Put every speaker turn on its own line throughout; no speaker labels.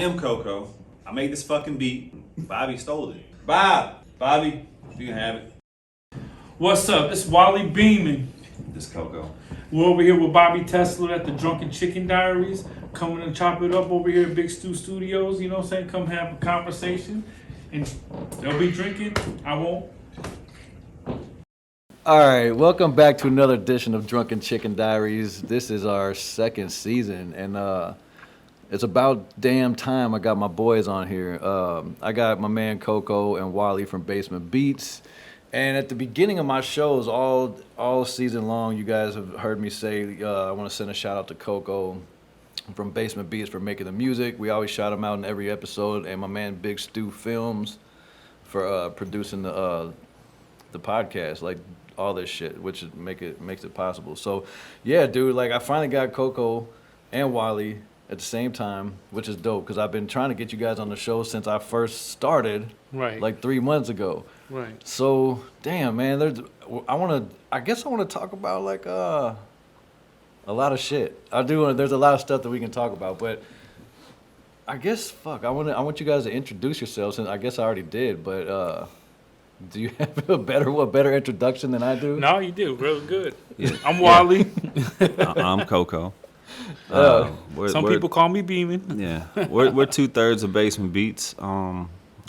am KOKO. I made this fucking beat. Bobby stole it. Bobby, you can have it.
What's up? It's Wally beaming.
This KOKO.
We're over here with Bobby Tesla at the Drunken Chicken Diaries. Coming and chop it up over here at Big Stu Studios. You know what I'm saying? Come have a conversation. And they'll be drinking. I won't.
All right, welcome back to another edition of Drunken Chicken Diaries. This is our second season, and it's about damn time I got my boys on here. I got my man KOKO and Wally from Basement Beats. And at the beginning of my shows, all season long, you guys have heard me say I want to send a shout out to KOKO from Basement Beats for making the music. We always shout him out in every episode, and my man Big Stu Films for producing the podcast, like all this shit, which makes it possible. So, yeah, dude, like I finally got KOKO and Wally at the same time, which is dope because I've been trying to get you guys on the show since I first started,
Right.
like 3 months ago.
Right.
So, damn, man, I guess I want to talk about like a lot of shit. There's a lot of stuff that we can talk about, but I guess I want you guys to introduce yourselves, and I guess I already did, but do you have a better introduction than I do?
No, you do. Real good.
Yeah.
I'm Wally.
I'm KOKO.
Some people call me Beeman.
Yeah, we're 2/3 of Basement Beats.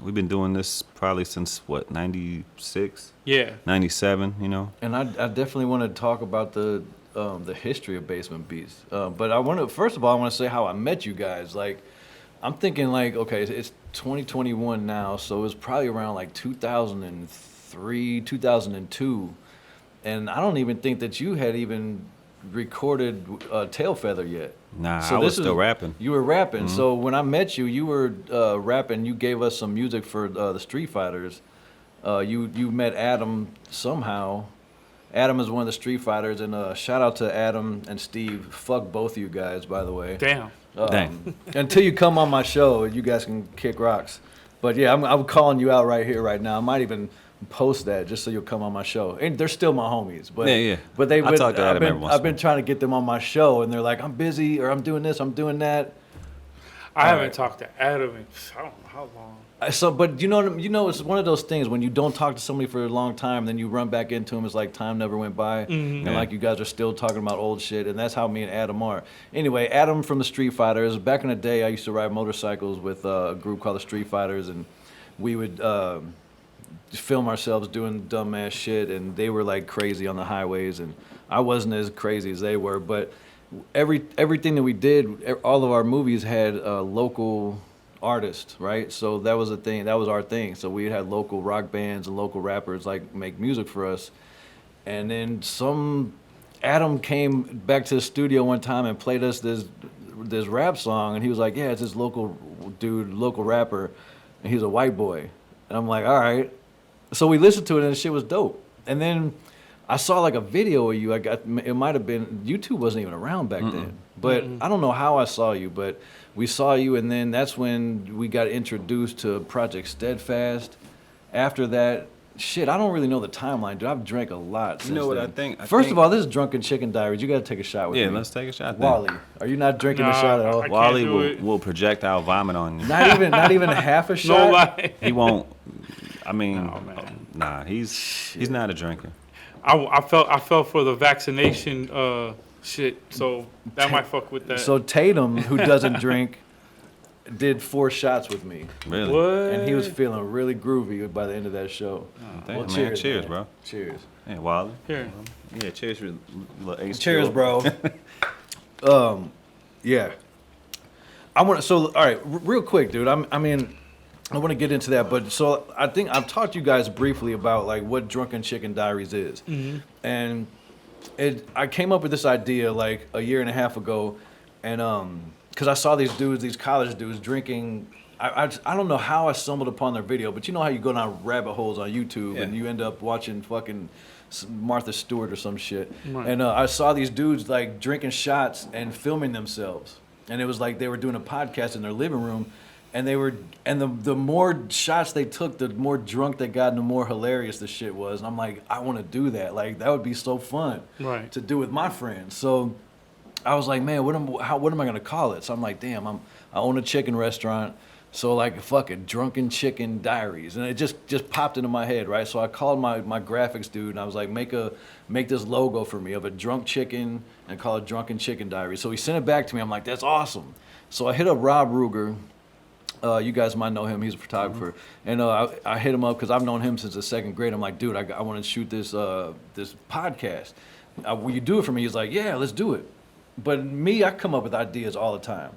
We've been doing this probably since what, 96?
Yeah.
97, you know.
And I definitely want to talk about the history of Basement Beats. But first of all, I want to say how I met you guys. Like, I'm thinking like, okay, it's 2021 now, so it was probably around like 2003, 2002. And I don't even think that you had even recorded Tail Feather yet.
Nah,
So
I was
this
still rapping.
You were rapping.
Mm-hmm.
So when I met you, you were rapping. You gave us some music for the Street Fighters. You met Adam somehow. Adam is one of the Street Fighters, and shout out to Adam and Steve. Fuck both of you guys, by the way.
Damn.
Dang.
Until you come on my show, you guys can kick rocks. But yeah, I'm calling you out right here, right now. I might even post that just so you'll come on my show. And they're still my homies. But
Yeah.
But
I talk to Adam every once in a
I've been trying to get them on my show, and they're like, I'm busy, or I'm doing this, I'm doing that.
I haven't
right.
talked to Adam in I don't know how long.
But you know, it's one of those things when you don't talk to somebody for a long time, then you run back into them. It's like time never went by, and
Yeah.
like you guys are still talking about old shit, and that's how me and Adam are. Anyway, Adam from the Street Fighters. Back in the day, I used to ride motorcycles with a group called the Street Fighters, and we would film ourselves doing dumbass shit, and they were like crazy on the highways, and I wasn't as crazy as they were. But everything that we did, all of our movies had local artists, right? So that was a thing. That was our thing. So we had local rock bands and local rappers like make music for us. And then Adam came back to the studio one time and played us this rap song, and he was like, "Yeah, it's this local dude, local rapper, and he's a white boy." And I'm like, "All right." So we listened to it, and the shit was dope. And then I saw like a video of you. It might have been, YouTube wasn't even around back then. But I don't know how I saw you, but we saw you, and then that's when we got introduced to Project Steadfast. After that, shit, I don't really know the timeline, dude. I've drank a lot since
You know what
then.
I think?
First of all, this is Drunken Chicken Diaries. You got to take a shot with me.
Yeah, let's take a shot then.
Wally, are you not drinking a
Nah,
shot at all?
I can't
Wally
do it.
will projectile vomit on you.
Not even half a shot?
No lie.
He won't. I mean,
Oh, man.
nah, he's not a drinker.
I fell for the vaccination shit, so that might fuck with that.
So Tatum, who doesn't drink, did 4 shots with me.
Really?
what?
And he was feeling really groovy by the end of that show.
Damn,
Well,
man. Cheers,
man.
bro.
Cheers.
Hey, Wally.
Here.
Yeah, cheers for little ace.
Cheers,
Chill.
bro. Yeah. All right, real quick, dude. I mean, I want to get into that, but so I think I've talked to you guys briefly about like what Drunken Chicken Diaries is, and I came up with this idea like a year and a half ago, and because I saw these college dudes drinking. I don't know how I stumbled upon their video, but you know how you go down rabbit holes on YouTube and you end up watching fucking Martha Stewart or some shit.
Right.
And I saw these dudes like drinking shots and filming themselves, and it was like they were doing a podcast in their living room. And the more shots they took, the more drunk they got, and the more hilarious the shit was. And I'm like, I want to do that. Like that would be so fun to do with my friends. So I was like, man, what am I gonna call it? So I'm like, damn, I'm I own a chicken restaurant. So like, fuck it, Drunken Chicken Diaries, and it just popped into my head, right? So I called my graphics dude, and I was like, make this logo for me of a drunk chicken and call it Drunken Chicken Diaries. So he sent it back to me. I'm like, that's awesome. So I hit up Rob Ruger. You guys might know him. He's a photographer, and I hit him up because I've known him since the second grade. I'm like, dude, I want to shoot this this podcast. Will you do it for me? He's like, yeah, let's do it. But me, I come up with ideas all the time.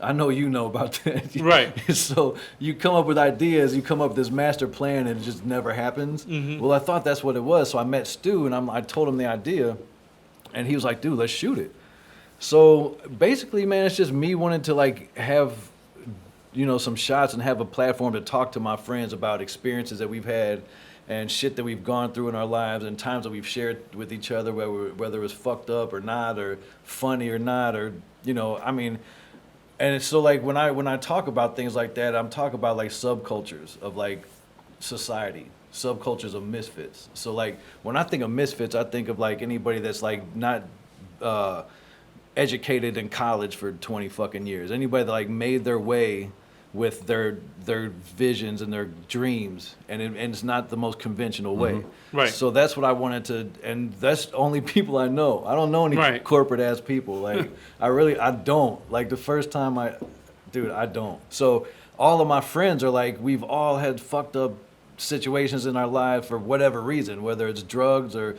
I know you know about that.
Right.
So you come up with ideas, you come up with this master plan, and it just never happens. Mm-hmm. Well, I thought that's what it was. So I met Stu, and I told him the idea, and he was like, dude, let's shoot it. So basically, man, it's just me wanting to like have, you know, some shots and have a platform to talk to my friends about experiences that we've had and shit that we've gone through in our lives and times that we've shared with each other, whether it was fucked up or not, or funny or not, or, you know, I mean. And it's so like when I talk about things like that, I'm talking about like subcultures of like society, subcultures of misfits. So like when I think of misfits, I think of like anybody that's like not educated in college for 20 fucking years. Anybody that like made their way with their visions and their dreams, and it's not the most conventional way.
Mm-hmm. Right.
So that's what I wanted to, and that's the only people I know. I don't know any corporate ass people. Like I don't. Like the first time I don't. So all of my friends are like, we've all had fucked up situations in our lives for whatever reason, whether it's drugs or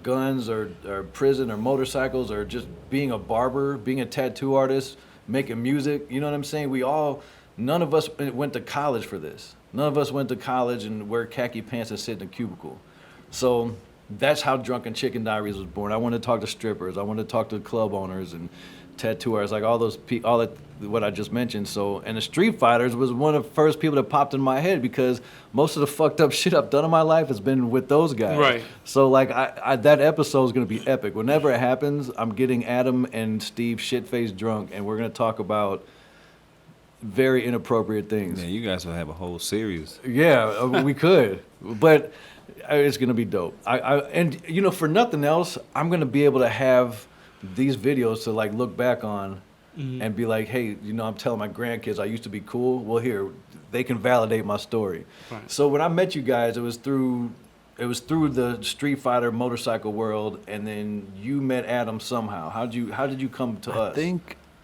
guns or prison or motorcycles or just being a barber, being a tattoo artist, making music. You know what I'm saying? None of us went to college for this. None of us went to college and wear khaki pants and sit in a cubicle. So that's how Drunken Chicken Diaries was born. I wanted to talk to strippers. I wanted to talk to club owners and tattoo artists, like all those people, all that, what I just mentioned. So, and the Street Fighters was one of the first people that popped in my head because most of the fucked up shit I've done in my life has been with those guys.
Right.
So like that episode is going to be epic. Whenever it happens, I'm getting Adam and Steve shit-faced drunk, and we're going to talk about very inappropriate things.
Yeah, you guys will have a whole series.
Yeah, we could, but it's gonna be dope. And you know, for nothing else, I'm gonna be able to have these videos to like look back on and be like, hey, you know, I'm telling my grandkids I used to be cool. Well, here they can validate my story. Right. So when I met you guys, it was through the Street Fighter motorcycle world, and then you met Adam somehow. How did you come to us?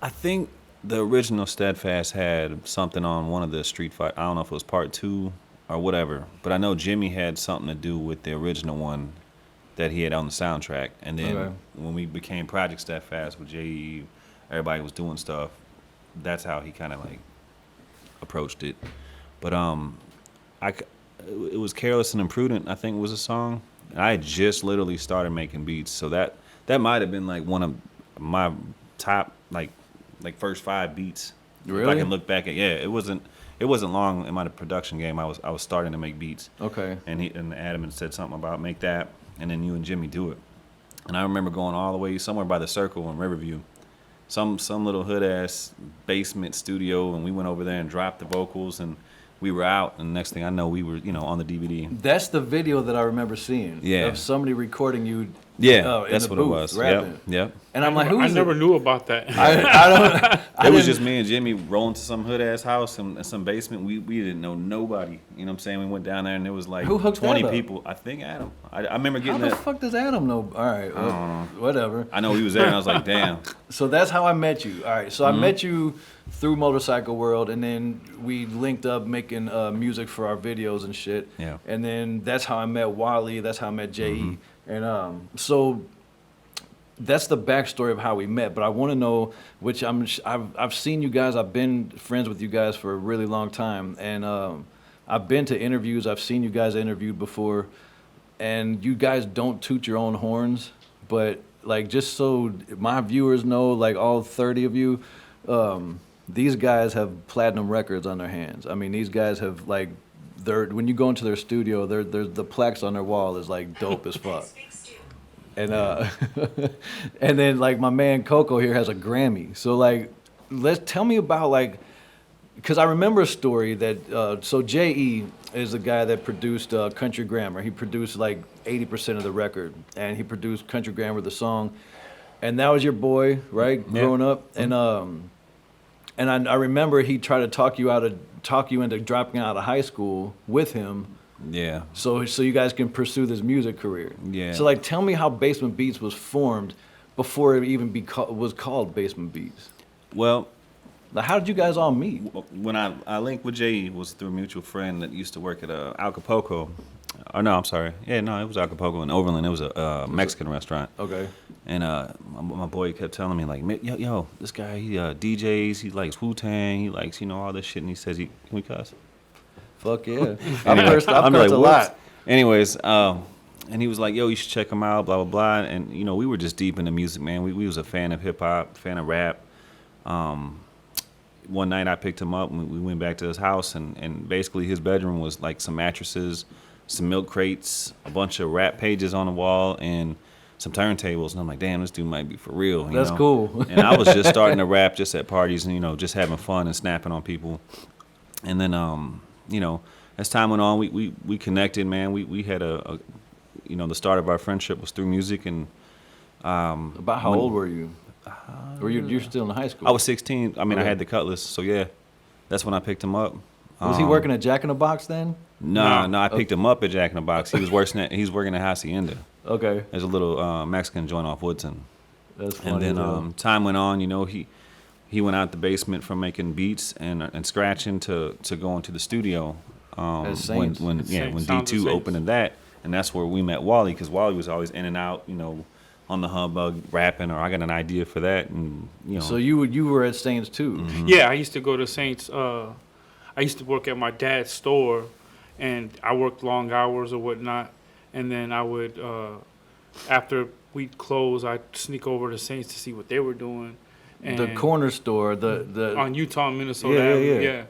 I think the original Steadfast had something on one of the Street Fighter. I don't know if it was part 2 or whatever, but I know Jimmy had something to do with the original one that he had on the soundtrack. And then when we became Project Steadfast with J.E., everybody was doing stuff. That's how he kind of like approached it. But it was Careless and Imprudent, I think was a song. I had just literally started making beats, so that might have been like one of my top like first 5 beats.
Really?
If I can look back at it wasn't long in my production game. I was starting to make beats.
Okay.
And Adam had said something about make that, and then you and Jimmy do it. And I remember going all the way somewhere by the Circle in Riverview, some little hood ass basement studio, and we went over there and dropped the vocals, and we were out. And the next thing I know, we were on the DVD.
That's the video that I remember seeing.
Yeah.
Of somebody recording you.
Yeah,
in
that's
the
what
booth,
it was.
Rapping.
Yep.
And I'm like, who's
I never knew about that.
I
It was just me and Jimmy rolling to some hood ass house in some basement. We didn't know nobody. You know what I'm saying? We went down there and there was like
Who hooked
20
that up?
people. I think Adam. I remember getting
How
that.
the fuck does Adam know? All right, well,
I don't know.
whatever.
I know he was there and I was like, damn.
So that's how I met you. All right, so I met you through Motorcycle World, and then we linked up making music for our videos and shit.
Yeah.
And then that's how I met Wally. That's how I met J.E. And so that's the backstory of how we met. But I want to know, which I've seen you guys. I've been friends with you guys for a really long time, and I've been to interviews. I've seen you guys interviewed before, and you guys don't toot your own horns, but like just so my viewers know, like all 30 of you, these guys have platinum records on their hands. I mean, these guys have like, when you go into their studio, the plaques on their wall is like dope as fuck. And and then like my man KOKO here has a Grammy. So like, tell me about like, because I remember a story that so J.E. is the guy that produced Country Grammar. He produced like 80% of the record, and he produced Country Grammar, the song, and that was your boy, right?
Yeah.
Growing up, and And I remember he tried to talk you into dropping out of high school with him,
Yeah.
so you guys can pursue this music career.
Yeah.
So like, tell me how Basement Beats was formed before it even was called Basement Beats.
Well,
Like, how did you guys all meet?
when I linked with Jay was through a mutual friend that used to work at Acapulco. Or no, I'm sorry. Yeah, no, it was Acapulco in Overland. It was a Mexican restaurant.
Okay.
And my boy kept telling me like, yo, this guy he DJs, he likes Wu-Tang, he likes all this shit, and he says can we cuss?
Fuck yeah.
Anyway,
I've cursed
like,
a
"Whoops."
lot.
Anyways, and he was like, yo, you should check him out, blah blah blah. And we were just deep into music, man. We was a fan of hip hop, fan of rap. One night I picked him up and we went back to his house, and basically his bedroom was like some mattresses, some milk crates, a bunch of rap pages on the wall, and some turntables. And I'm like, damn, this dude might be for real.
That's cool.
And I was just starting to rap just at parties and, just having fun and snapping on people. And then, as time went on, we connected, man. We had the start of our friendship was through music. And
About how old were you? Or you're still in high school?
I was 16. I mean, I
Okay.
had the Cutlass. So, yeah, that's when I picked him up.
Was he working at Jack in the Box then?
No, I picked him up at Jack in the Box. He was working at Hacienda.
Okay.
There's a little Mexican joint off Woodson.
That's funny.
And then
as hell.
time went on. He went out the basement from making beats and scratching to go into the studio.
At Saints.
When
Saints,
D2
Saints.
opened in that, and that's where we met Wally, because Wally was always in and out, on the humbug rapping, or I got an idea for that, and
So you were at Saints too.
Mm-hmm.
Yeah, I used to go to Saints. I used to work at my dad's store, and I worked long hours or whatnot. And then I would, after we'd close, I'd sneak over to Saints to see what they were doing. And
The corner store, the
on Utah and Minnesota
Yeah, yeah,
Avenue,
yeah.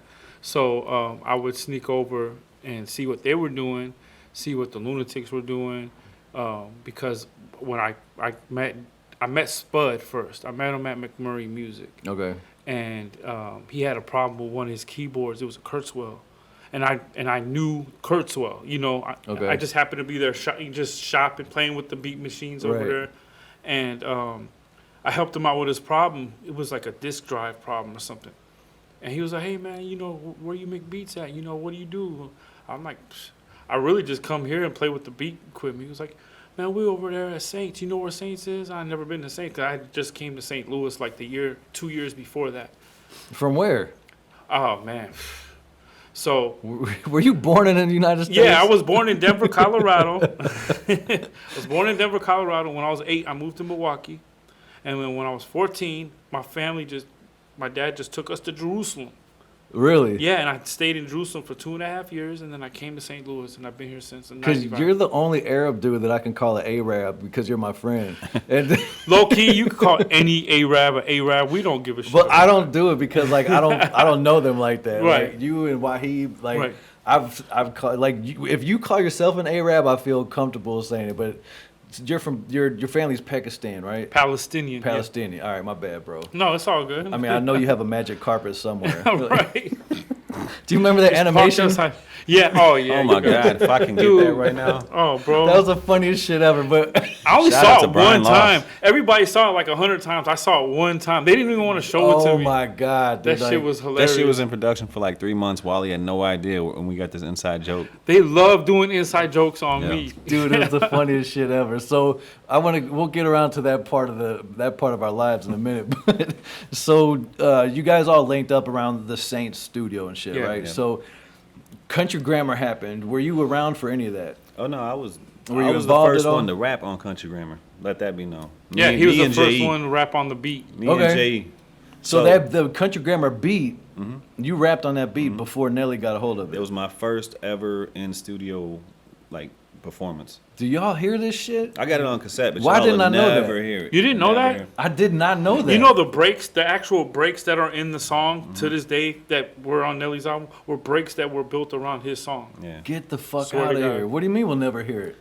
So I would sneak over and see what they were doing, see what the Lunatics were doing, because when I met Spud first. I met him at McMurray Music,
Okay.
and he had a problem with one of his keyboards. It was a Kurzweil, and I knew Kurzweil.
Okay.
I just happened to be there, just shopping, playing with the beat machines over
Right.
there, and I helped him out with his problem. It was like a disk drive problem or something. And he was like, hey, man, where you make beats at? What do you do? I'm like, I really just come here and play with the beat equipment. He was like, man, we over there at Saints. You know where Saints is? I've never been to Saints. I just came to St. Louis like 2 years before that.
From where?
Oh, man. So,
Were you born in the United States?
yeah, I was born in Denver, Colorado. I was born in Denver, Colorado. When I was 8, I moved to Milwaukee. And then when I was 14, my dad just took us to Jerusalem.
Really?
Yeah, and I stayed in Jerusalem for 2.5 years, and then I came to St. Louis, and I've been here since.
Because you're the only Arab dude that I can call an Arab because you're my friend. And
Low key, you could call any Arab an Arab. We don't give a shit.
but
about
I don't do it because like I don't know them like that.
Right.
Like you and Wahib, like
Right.
I've called like if you call yourself an Arab, I feel comfortable saying it. But you're from your family's Pakistan, right?
Palestinian. yeah.
Palestinian. All right, my bad, bro.
No, it's all good.
I mean, I know you have a magic carpet somewhere.
right.
Do you remember that animation?
Yeah. Oh, yeah.
oh my God, if I can get
Dude.
that right now.
Oh, bro.
That was the funniest shit ever. But
I only
Shout out
saw
to
it
Brian
one
Loss.
time. Everybody saw it like 100 times. I saw it one time. They didn't even want to show it to
oh
me.
my god, dude,
That
like,
shit was hilarious.
That shit was in production for like 3 months. Wally had no idea, and we got this inside joke.
They love doing inside jokes on
Yeah.
me.
dude, it was the funniest shit ever. So we'll get around to that part of our lives in a minute. But so you guys all linked up around the Saints studio and shit,
Yeah.
right?
Yeah.
So Country Grammar happened. Were you around for any of that?
Oh no, I was
Were
I
you
was the
involved
first
at all?
one to rap on Country Grammar. Let that be known.
Yeah,
Me-
he was
me
the
and
first
J.E.
one to rap on the beat.
Me
Okay.
and Jay.
So that the Country Grammar beat,
Mm-hmm.
you rapped on that beat before Nelly got a hold of
It
it.
was my first ever in studio like performance.
Do y'all hear this shit?
I got it on cassette, but
Why
y'all
didn't
would
I know that?
never hear it.
You didn't know
Never
that?
hear it.
I did not know that.
You know the breaks, the actual breaks that are in the song
Mm-hmm.
to this day that were on Nelly's album were breaks that were built around his song.
Yeah.
Get the fuck
Swear
out
to
of
God.
here. What do you mean we'll never hear it?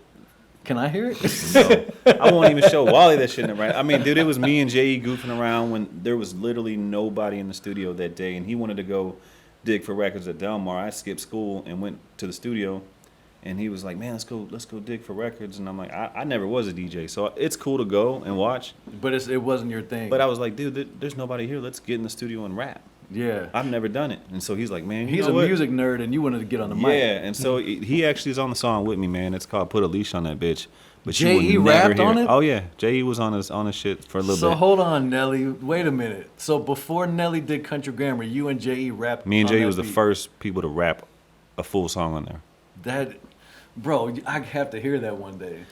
Can I hear it?
No. I won't even show Wally that shit in the right. I mean, dude, it was me and J.E. goofing around when there was literally nobody in the studio that day, and he wanted to go dig for records at Delmar. I skipped school and went to the studio, and he was like, "Man, let's go dig for records." And I'm like, I never was a DJ, so it's cool to go and watch.
But it wasn't your thing.
But I was like, dude, there's nobody here. Let's get in the studio and rap.
Yeah.
I've never done it. And so he's like, man, you
He's
know
a
what?
music nerd, and you wanted to get on the mic.
Yeah, and so he actually is on the song with me, man. It's called "Put a Leash on That Bitch." But
J.E.
you would never
rapped
hear
on it?
Oh yeah, J.E. was on his shit for a little
So
bit.
hold on, Nelly. Wait a minute. So before Nelly did Country Grammar, you and J.E. rapped.
Me and
on
J.E.
that
was the
beat.
first people to rap a full song on there.
That, bro, I have to hear that one day.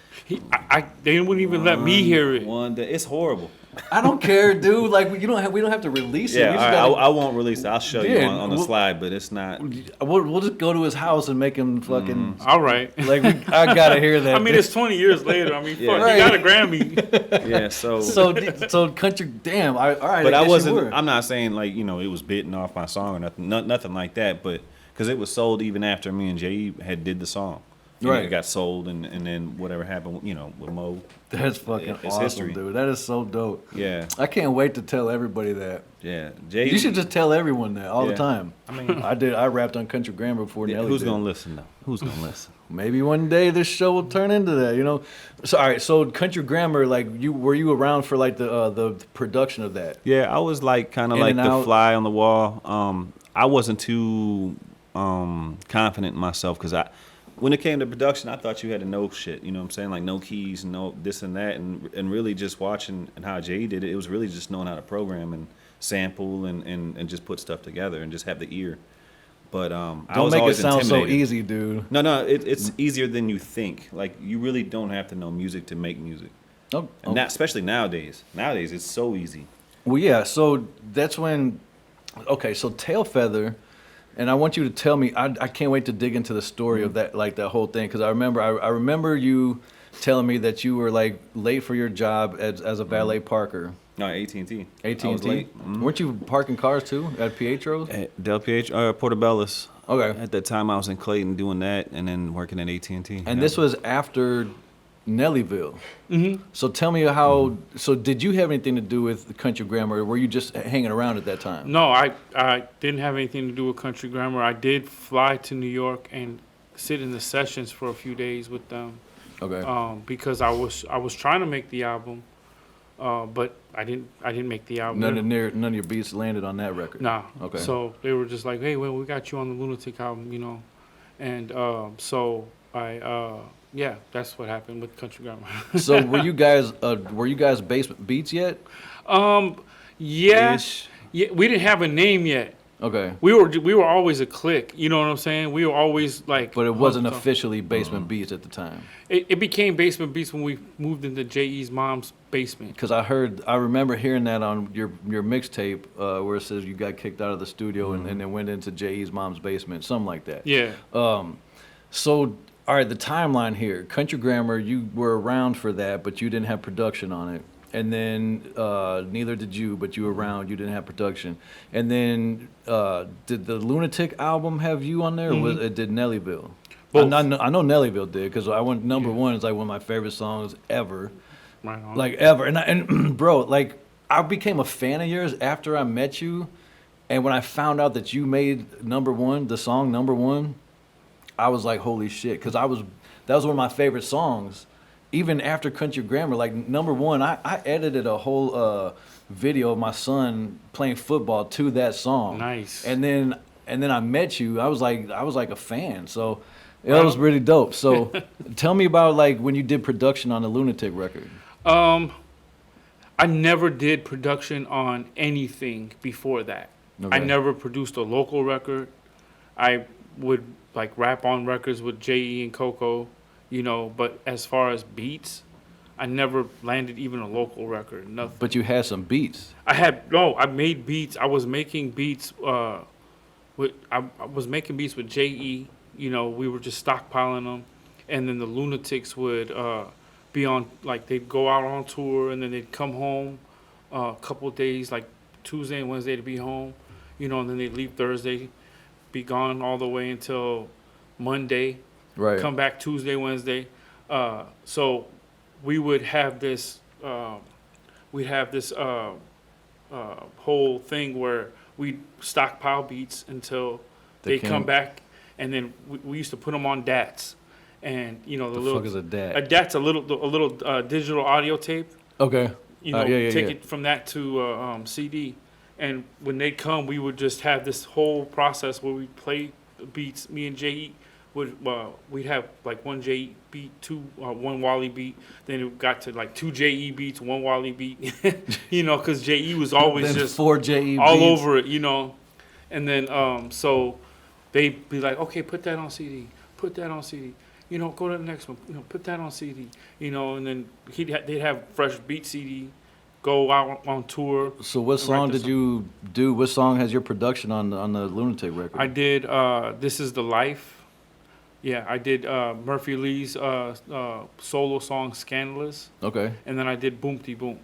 They wouldn't even let me hear it.
One day, it's horrible.
I don't care, dude. Like we don't have to release it.
Yeah,
We
all
just
right,
gotta,
I won't release it. I'll show you
Yeah,
on the
we'll-
slide, but it's not.
we'll just go to his house and make him fucking.
All right.
Like I gotta hear that.
I mean, it's 20 years later. I mean,
Yeah.
fuck,
Right.
you got a Grammy.
Yeah, so.
so country. Damn. All right.
But I
guess you
wasn't.
were.
I'm not saying like it was bitten off my song or nothing. Nothing like that. But because it was sold even after me and J.E. had did the song. And
Right.
It got sold, and then whatever happened, with Mo.
That's fucking
It's
awesome,
history.
dude. That is so dope.
Yeah,
I can't wait to tell everybody that.
yeah. J.E.
You should just tell everyone that all the
Yeah.
time.
I mean,
I rapped on Country Grammar before
yeah,
Nelly
who's
did.
gonna listen though? Who's gonna listen?
Maybe one day this show will turn into that, So all right, so Country Grammar, like were you around for like the production of that?
Yeah, I was like kind of
In
like
and
the
out.
fly on the wall. I wasn't too confident in myself because when it came to production, I thought you had to know shit. You know what I'm saying? Like no keys, no this and that, and really just watching and how Jay did it. It was really just knowing how to program and sample and just put stuff together and just have the ear. But I
Don't
was
make it
always
sound so
intimidated.
easy, dude.
No, it's easier than you think. Like you really don't have to know music to make music,
Oh,
and that, especially nowadays. Nowadays, it's so easy.
Well, yeah. So that's when. Okay, so Tail Feather, and I want you to tell me. I can't wait to dig into the story of that, like that whole thing, because I remember you telling me that you were like late for your job as a valet parker.
No, AT&T.
AT&T.
I was late. Mhm.
Weren't you parking cars too at Pietro's?
At Del Portobello's.
Okay.
At that time, I was in Clayton doing that, and then working at AT&T.
And this was after Nellyville. Mm-hmm. So tell me how. So did you have anything to do with Country Grammar, or were you just hanging around at that time?
No, I didn't have anything to do with Country Grammar. I did fly to New York and sit in the sessions for a few days with them.
Okay.
Because I was trying to make the album, but I didn't make the album.
None of your beats landed on that record.
Nah.
Okay.
So they were just like, hey, well, we got you on the Lunatic album, and so I yeah, that's what happened with Country Grammar.
So were you guys Basement Beats yet?
Yeah,
Ish.
yeah, we didn't have a name yet.
Okay.
We were always a clique. You know what I'm saying? We were always like.
But it wasn't
hooked on-
officially Basement Beats at the time.
It became Basement Beats when we moved into J.E.'s mom's basement.
Because I remember hearing that on your mixtape where it says you got kicked out of the studio and then went into J.E.'s mom's basement, something like that.
Yeah.
So, all right, the timeline here. Country Grammar, you were around for that, but you didn't have production on it. And then neither did you, but you were around, you didn't have production. And then did the Lunatic album have you on there, or was it did Nellyville?
Both.
I know Nellyville did, because I went number one is like one of my favorite songs ever.
Right on.
Like ever. And bro, like I became a fan of yours after I met you. And when I found out that you made number one, the song number one, I was like, holy shit. Because that was one of my favorite songs. Even after Country Grammar, like number one, I edited a whole video of my son playing football to that song.
Nice.
And then I met you. I was like a fan. So it was really dope. So tell me about like when you did production on the Lunatic record.
I never did production on anything before that. I
Okay.
never produced a local record. I would like rap on records with J.E. and KOKO, but as far as beats, I never landed even a local record. Nothing.
But you had some beats.
I made beats. I was making beats. I was making beats with J.E. We were just stockpiling them, and then the Lunatics would be on. Like they'd go out on tour, and then they'd come home a couple of days, like Tuesday and Wednesday to be home, and then they'd leave Thursday, be gone all the way until Monday.
Right.
Come back Tuesday, Wednesday. So we would have this. Whole thing where we stockpile beats until they come back, and then we used to put them on DATs, and the little
fuck is a DAT?
A DAT's a little digital audio tape.
Okay.
Take
yeah.
it from that to CD, And when they'd come, we would just have this whole process where we'd play beats. Me and J.E. we'd have like one J.E. beat, one Wally beat. Then it got to like 2 J.E. beats, 1 Wally beat. Because J.E. was always
Then
just
4 J.E.
all
beats.
over it, And then so they'd be like, okay, put that on CD, put that on CD. Go to the next one, put that on CD, and then they'd have fresh beat CD, go out on tour.
So what song did you do? What song has your production on the Lunatic record?
I did This Is the Life. Yeah, I did Murphy Lee's solo song Scandalous.
Okay.
And then I did Boomty Boom.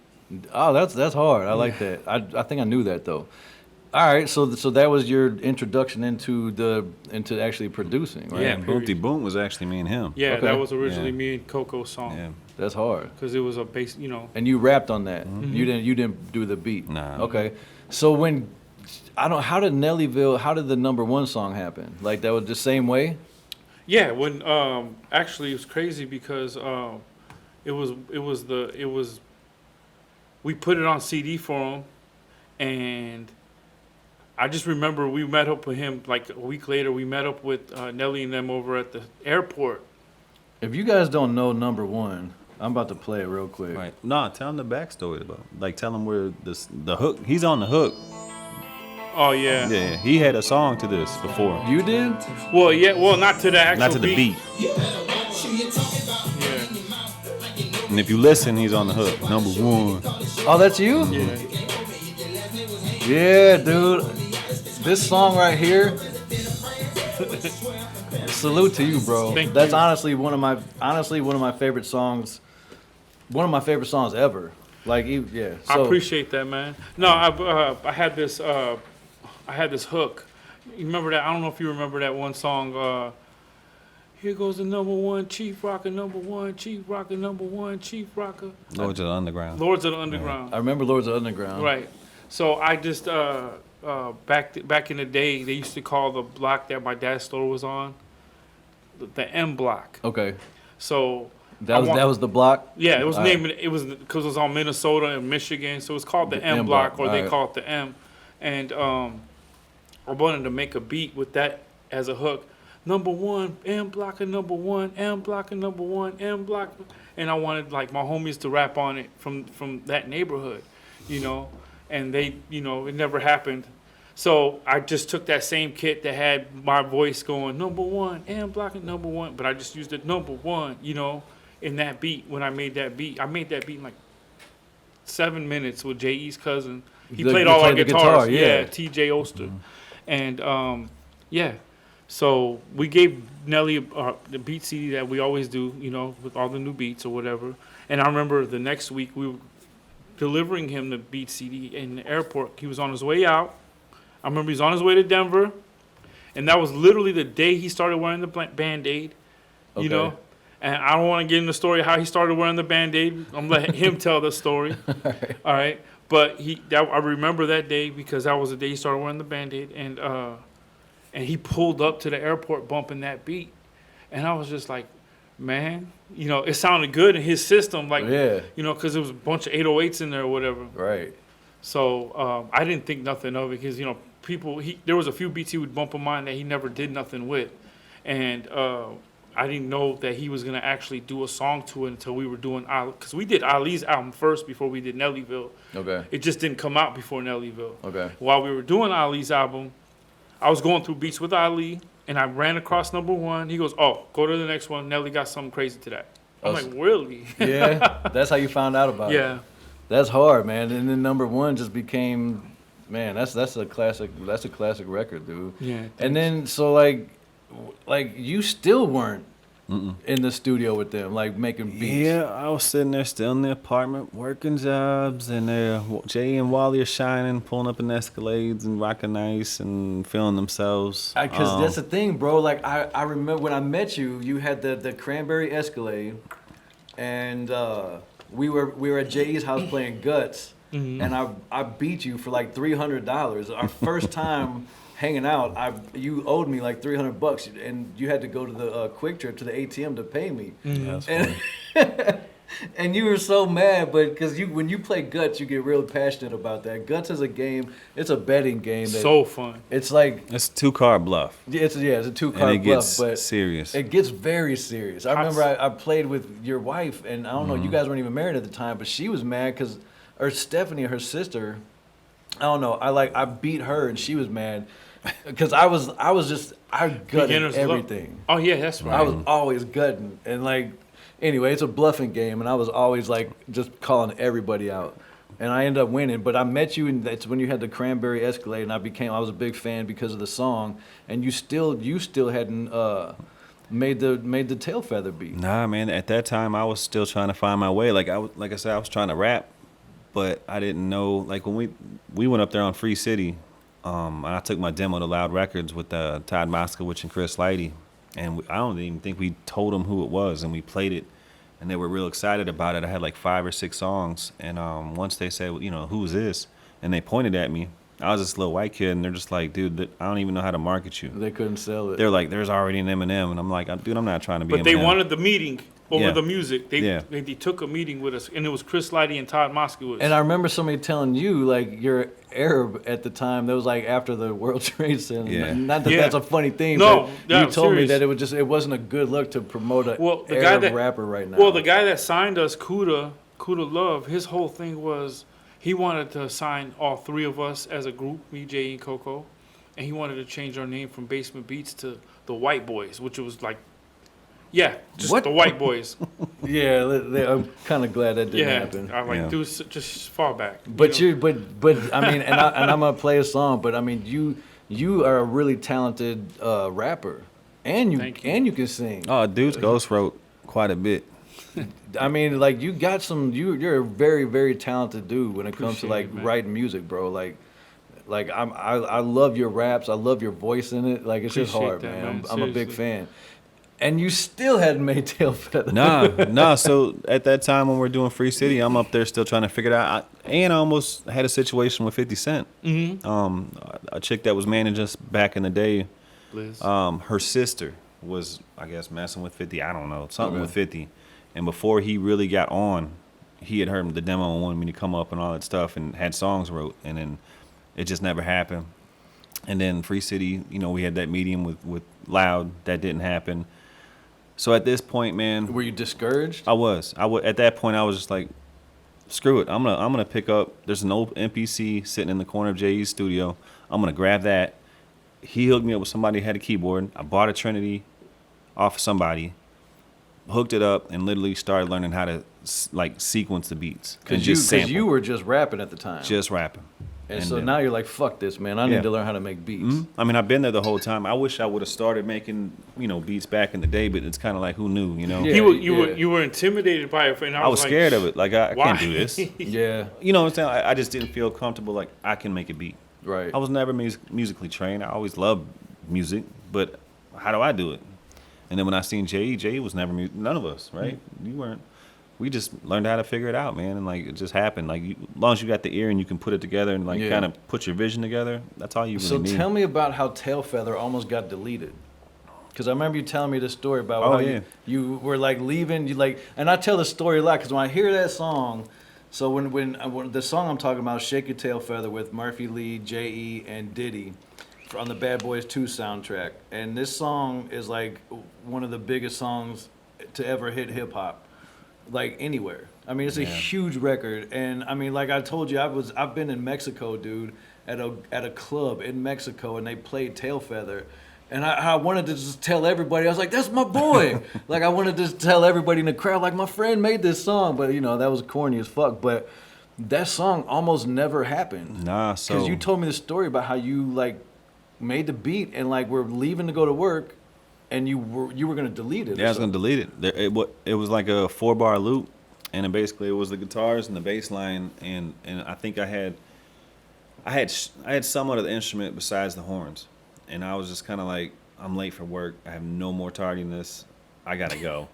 Oh, that's hard. I like that. I think I knew that though. All right, so that was your introduction into actually producing, right?
Yeah,
And Boomty Boom was actually me and him.
Yeah,
Okay.
that was originally
Yeah.
me and Coco's song.
Yeah.
That's hard.
Because it was a bass,
And you rapped on that.
Mm-hmm.
You didn't do the beat.
Nah.
Okay. So how did the number one song happen? Like that was the same way?
Yeah, when actually it was crazy because we put it on CD for him, and I just remember we met up with him like a week later. We met up with Nelly and them over at the airport.
If you guys don't know number one, I'm about to play it real quick.
Right. Nah, tell him the backstory about. Like, tell him where the hook. He's on the hook.
Oh yeah.
Yeah, he had a song to this before.
You did?
Well, yeah. Well, not to the actual
Not to the beat.
Yeah.
And if you listen, he's on the hook. Number one.
Oh, that's you?
Yeah.
Yeah, dude. This song right here. Salute to you, bro.
Thank
That's
you.
honestly one of my favorite songs. One of my favorite songs ever. Like, yeah.
I
So,
appreciate that, man. No, I had this hook. You remember that? I don't know if you remember that one song. Here goes the number one chief rocker, number one chief rocker, number one chief rocker.
Lords of the Underground.
Lords of the Underground.
I remember Lords of Underground.
Right. So I just back in the day, they used to call the block that my dad's store was on the M block.
Okay.
So
That was the block?
yeah, it was
All right.
named. It was because it was on Minnesota and Michigan, so it's called the
The
M
M
block,
block,
or they
all
call it the M. And I wanted to make a beat with that as a hook. Number one, M blocker, number one, M blocker, number one, M blocker, and I wanted like my homies to rap on it from that neighborhood, and they, it never happened. So I just took that same kit that had my voice going number one, M blocker, number one, but I just used it number one, in that beat. When I made that beat in like 7 minutes with J.E.'s cousin. He played all our
the
guitars.
guitar, yeah.
T.J. Oster. And yeah, so we gave Nelly the beat CD that we always do, with all the new beats or whatever. And I remember the next week we were delivering him the beat CD in the airport. He was on his way out. I remember he was on his way to Denver. And that was literally the day he started wearing the Band-Aid,
Okay.
And I don't want to get into the story of how he started wearing the Band-Aid. I'm letting him tell the story. All right. But I remember that day because that was the day he started wearing the Band-Aid. And he pulled up to the airport bumping that beat. And I was just like, man, it sounded good in his system. Like,
Yeah.
because there was a bunch of 808s in there or whatever.
Right.
So I didn't think nothing of it because, there was a few beats he would bump on mine that he never did nothing with. And I didn't know that he was going to actually do a song to it until we were doing because we did Ali's album first before we did Nellyville.
Okay.
It just didn't come out before Nellyville.
Okay.
While we were doing Ali's album, I was going through beats with Ali, and I ran across number one. He goes, oh, go to the next one. Nelly got something crazy to that. I'm like, really?
Yeah. That's how you found out about it.
Yeah.
That's hard, man. And then number one just became, man, that's a classic. That's a classic record, dude.
Yeah.
And then so like you still weren't in the studio with them, like making beats.
Yeah, I was sitting there still in the apartment working jobs, and Jay and Wally are shining, pulling up in Escalades and rocking ice and feeling themselves.
Because that's the thing, bro. Like I remember when I met you, you had the cranberry Escalade, and we were at Jay's house playing Guts, and I beat you for like $300. Our first time hanging out, you owed me like $300, and you had to go to the Quick Trip to the ATM to pay me.
That's
And, And you were so mad, but because when you play Guts, you get real passionate about that. Guts is a game. It's a betting game.
So fun.
It's like
It's a 2-card bluff.
it's a 2-card
And it
bluff,
gets
but
serious.
it gets very serious. I remember I played with your wife, and I don't know, you guys weren't even married at the time, but she was mad because, or Stephanie, her sister, I don't know, I beat her and she was mad because I gutted
Beginner's luck.
everything.
Oh yeah, that's right.
I was always gutting, and like, anyway, it's a bluffing game, and I was always like just calling everybody out, and I ended up winning. But I met you, and that's when you had the Cranberry Escalade, and I was a big fan because of the song, and you still hadn't made the tail feather beat.
Nah, man. At that time, I was still trying to find my way. Like I said, I was trying to rap, but I didn't know. Like when we went up there on Free City, and I took my demo to Loud Records with Todd Moskowitz and Chris Lighty, and I don't even think we told them who it was, and we played it, and they were real excited about it. I had like 5 or 6 songs, and once they said, you know, who is this, and they pointed at me. I was this little white kid, and they're just like, dude, I don't even know how to market you.
They couldn't sell it.
They're like, there's already an Eminem, and I'm like, dude, I'm not trying to be.
But they
Eminem.
wanted the meeting over
Yeah.
the music. They
Yeah.
they took a meeting with us, and it was Chris Lighty and Todd Moskowitz.
And I remember somebody telling you, like, you're Arab at the time. That was like after the World Trade Center.
Yeah.
Not that
Yeah.
that's a funny thing,
No,
but
yeah,
you told me
serious.
that it wasn't a good look to promote an
Well, the guy
Arab
that-
rapper right now.
Well, the guy that signed us, Kuda Love, his whole thing was he wanted to sign all 3 of us as a group, me, Jay, and Coco, and he wanted to change our name from Basement Beats to the White Boys, which was like, yeah, just
What?
the White Boys.
Yeah, I'm kind of glad that didn't
Yeah,
happen.
I'm like,
Yeah.
dude, just fall back.
But
you know?
but I mean, and I'm gonna play a song. But I mean, you are a really talented rapper, and
Thank you.
you can sing.
Oh, dude's Ghost wrote quite a bit.
I mean, like you got some. You're a very very talented dude when it comes to
Appreciate
like
it, man.
writing music, bro. Like I love your raps. I love your voice in it. Like it's just
Appreciate
hard,
that,
man.
man.
I'm a big
Seriously.
fan. And you still hadn't made Tail Feather.
Nah. So at that time when we're doing Free City, I'm up there still trying to figure it out. And I almost had a situation with 50 Cent. A chick that was managing us back in the day.
Liz.
Her sister was, I guess, messing with 50. I don't know, something
Okay.
with 50. And before he really got on, he had heard the demo and wanted me to come up and all that stuff and had songs wrote. And then it just never happened. And then Free City, you know, we had that meeting with Loud. That didn't happen. So at this point, man,
Were you discouraged?
I was. At that point, I was just like, screw it. I'm gonna pick up. There's an old MPC sitting in the corner of J.E.'s studio. I'm gonna grab that. He hooked me up with somebody who had a keyboard. I bought a Trinity off of somebody, hooked it up, and literally started learning how to like sequence the beats and
Because
just sample.
you were just rapping at the time.
Just rapping.
and so
then-
now you're like, fuck this, man. I
Yeah.
need to learn how to make beats.
I mean, I've been there the whole time. I wish I would have started making, beats back in the day, but it's kind of like, who knew,
Yeah.
You were intimidated by it, and
I was
like,
scared of it. Like, I
Why?
can't do this.
Yeah,
You know what I'm saying? I just didn't feel comfortable, like, I can make a beat.
right.
I was never musically trained. I always loved music, but how do I do it? And then when I seen J.E. was never none of us, right? You weren't. We just learned how to figure it out, man, and like it just happened. Like as long as you got the ear and you can put it together and like
Yeah.
kind of put your vision together, that's all you really
So
need.
tell me about how Tail Feather almost got deleted. Because I remember you telling me this story about
Oh,
how
yeah.
you were like leaving, and I tell the story a lot because when I hear that song, so when the song I'm talking about, Shake Your Tail Feather with Murphy Lee, J.E., and Diddy on the Bad Boys 2 soundtrack. And this song is like one of the biggest songs to ever hit hip hop, like anywhere. I mean, it's a
Yeah.
huge record. And I mean, like I told you, I've been in Mexico, dude, at a club in Mexico, and they played Tail Feather. And I wanted to just tell everybody, I was like, that's my boy. Like, I wanted to just tell everybody in the crowd, like, my friend made this song. But, that was corny as fuck. But that song almost never happened.
Nah, so
Because you told me the story about how you, like, made the beat and, like, were leaving to go to work, and you were going to delete it.
yeah, I was gonna delete it. It was like a 4-bar loop, and then basically it was the guitars and the bass line, and I think I had some of the instrument besides the horns, and I was just kind of like, I'm late for work. I have no more tardiness. I gotta go.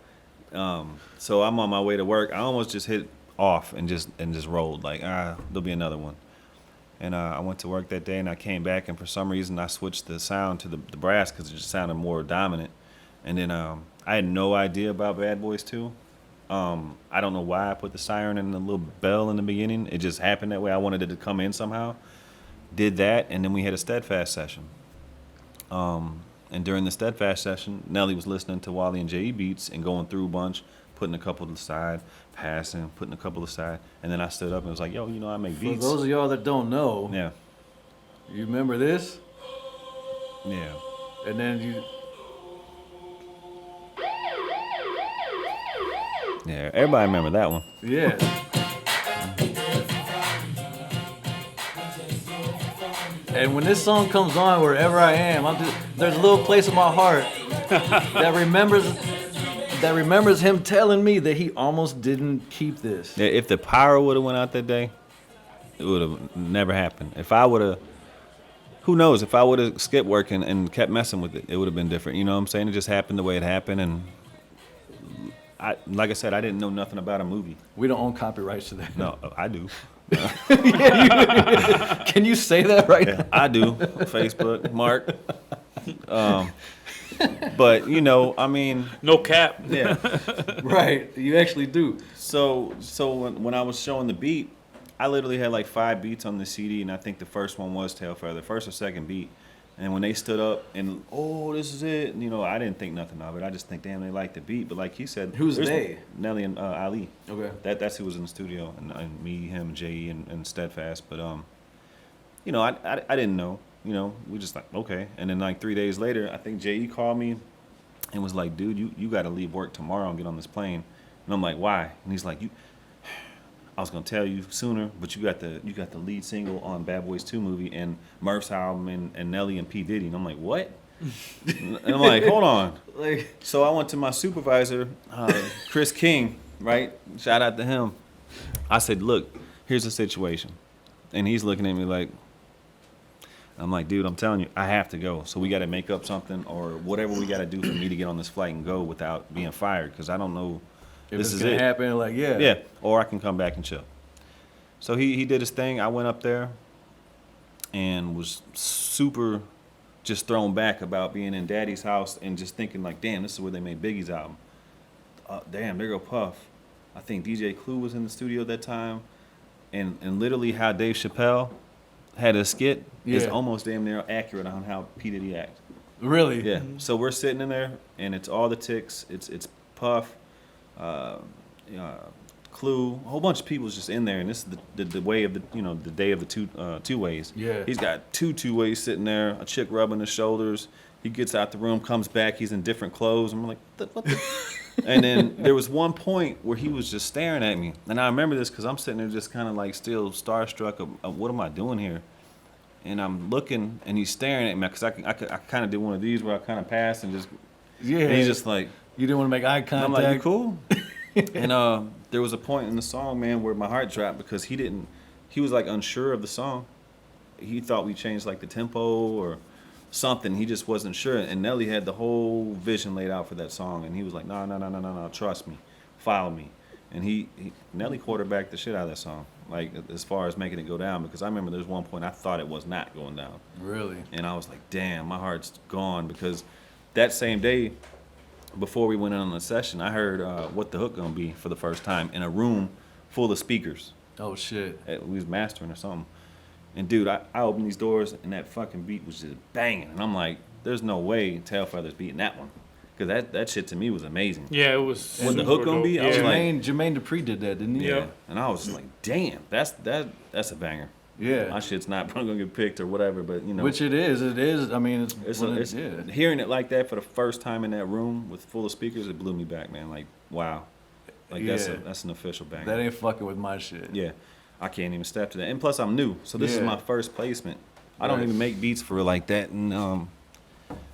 So I'm on my way to work. I almost just hit off and just rolled like, there'll be another one. And I went to work that day, and I came back, and for some reason I switched the sound to the brass because it just sounded more dominant. And then I had no idea about Bad Boys 2. I don't know why I put the siren and the little bell in the beginning. It just happened that way. I wanted it to come in somehow. Did that, and then we had a Steadfast session. And during the Steadfast session, Nelly was listening to Wally and KOKO beats and going through a bunch, putting a couple to the side, passing, putting a couple aside, and then I stood up and was like, "Yo, I make beats."
For those of y'all that don't know,
Yeah,
you remember this?
yeah.
And then you.
Yeah, everybody remember that one.
Yeah. And when this song comes on, wherever I am, there's a little place in my heart that remembers him telling me that he almost didn't keep this.
Yeah, if the power would have went out that day, it would have never happened. If I would have, who knows? If I would have skipped work and kept messing with it, it would have been different. You know what I'm saying? It just happened the way it happened, and like I said, I didn't know nothing about a movie.
We don't own copyrights to that.
No, I do.
Can you say that right now?
I do. Facebook, Mark. But I mean,
No cap.
yeah.
Right, you actually do.
So when I was showing the beat, I literally had like 5 beats on the CD, and I think the first one was Tail Feather, first or second beat. And when they stood up and this is it, I didn't think nothing of it. I just think, damn, they like the beat. But like he said,
Who's they?
Nelly and Ali.
Okay.
That's who was in the studio, and me, him, Jay, and Steadfast. But I didn't know. We just like, okay. And then like 3 days later, I think J.E. called me and was like, dude, you got to leave work tomorrow and get on this plane. And I'm like, why? And he's like, I was gonna tell you sooner, but you got the lead single on Bad Boys 2 movie and Murph's album and Nelly and P. Diddy. And I'm like, what? And I'm like, hold on. So I went to my supervisor, Chris King, right? Shout out to him. I said, look, here's the situation. And he's looking at me like, I'm like, dude, I'm telling you, I have to go. So we got to make up something or whatever we got to do for me to get on this flight and go without being fired, because I don't know
If
this
it's
is
gonna
it.
happen, like, yeah.
Yeah, or I can come back and chill. So he did his thing. I went up there and was super just thrown back about being in Daddy's house and just thinking like, damn, this is where they made Biggie's album. Damn, there go Puff. I think DJ Clue was in the studio at that time. And literally how Dave Chappelle had a skit is
Yeah.
almost damn near accurate on how P. Diddy acts.
Really?
Yeah. So we're sitting in there, and it's all the ticks. It's Puff, Clue, a whole bunch of people's just in there, and this is the way of the day of the two ways.
Yeah.
He's got two ways sitting there, a chick rubbing his shoulders. He gets out the room, comes back, he's in different clothes. I'm like, what the? And then there was one point where he was just staring at me, and I remember this because I'm sitting there just kind of like still starstruck of what am I doing here? And I'm looking, and he's staring at me because I kind of did one of these where I kind of passed and just,
Yeah.
and he's just like,
You didn't want to make eye
and I'm
contact.
like, you cool? And there was a point in the song, man, where my heart dropped because he was like unsure of the song. He thought we changed like the tempo or something. He just wasn't sure. And Nelly had the whole vision laid out for that song, and he was like, no, trust me, follow me. And Nelly quarterbacked the shit out of that song, like as far as making it go down, because I remember there's one point I thought it was not going down.
Really?
And I was like, damn, my heart's gone, because that same day, before we went in on the session, I heard What the Hook Gonna Be for the first time in a room full of speakers.
Oh, shit.
We was mastering or something. And dude, I opened these doors and that fucking beat was just banging. And I'm like, there's no way Tail Feather's beating that one. Because that shit to me was amazing.
Yeah, it was.
What the
super
hook gonna
dope.
be? I was
Yeah.
like-
Jermaine Dupri did that, didn't he?
Yeah.
And I was like, damn, that's a banger.
Yeah.
My shit's not gonna get picked or whatever, but
Which it is. It is. I mean,
it's hearing it like that for the first time in that room with full of speakers, it blew me back, man. Like, wow. Like
Yeah.
that's an official banger.
That ain't fucking with my shit.
Yeah, I can't even step to that. And plus, I'm new, so this is
Yeah.
my first placement. I don't
Right.
even make beats for like that, and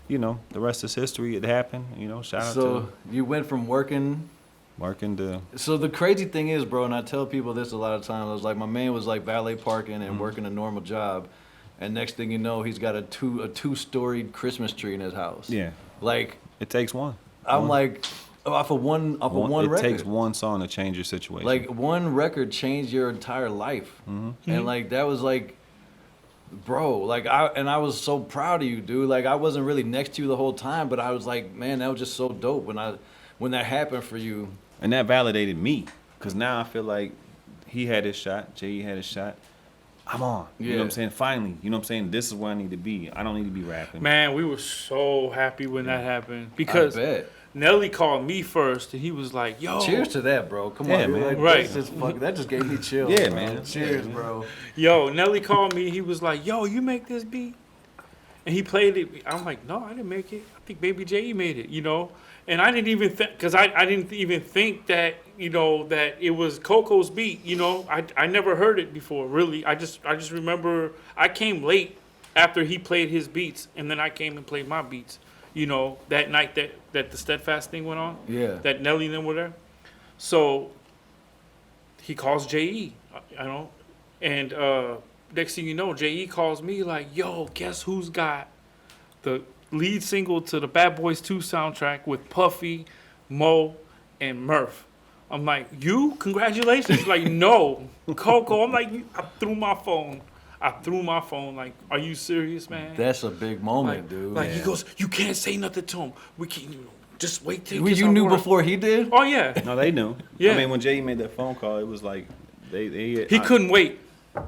the rest is history. It happened. Shout out
So
to
you went from working.
to.
So the crazy thing is, bro, and I tell people this a lot of times. I was like, my man was like valet parking and working a normal job, and next thing you know, he's got a two-storied Christmas tree in his house.
Yeah,
Like,
it takes one.
I'm like, off of one
It
record.
takes one song to change your situation.
Like, one record changed your entire life. And like, that was like, bro, like, I was so proud of you, dude. Like, I wasn't really next to you the whole time, but I was like, man, that was just so dope when that happened for you.
And that validated me. Because now I feel like he had his shot. J.E. had his shot. I'm on. You know what I'm saying? Finally. You know what I'm saying? This is where I need to be. I don't need to be rapping.
Man, we were so happy when that happened. Because Nelly called me first, and he was like, yo.
Cheers to that, bro. Come
Yeah,
on,
man.
Like,
Right.
That just gave me chills.
Yeah,
bro.
man.
Cheers,
Yeah,
bro.
Yo, Nelly called me. He was like, yo, you make this beat? And he played it. I'm like, no, I didn't make it. I think Baby J made it, you know? And I didn't even think, because I didn't even think that, you know, that it was KOKO's beat, you know? I never heard it before, really. I just remember I came late after he played his beats, and then I came and played my beats, you know, that night that the Steadfast thing went on.
Yeah.
That Nelly and them were there. So he calls J.E., you know? And next thing you know, J.E. calls me like, yo, guess who's got the lead single to the Bad Boys 2 soundtrack with Puffy, Mo, and Murph. I'm like, you? Congratulations. He's like, no, KOKO. I'm like, I threw my phone. Like, are you serious, man?
That's a big moment, dude.
Like, he goes, you can't say nothing to him. We can, you know, just wait till
You knew before he did?
Oh, yeah.
No, they knew.
Yeah.
I mean, when J.E. made that phone call, it was like,
He couldn't wait.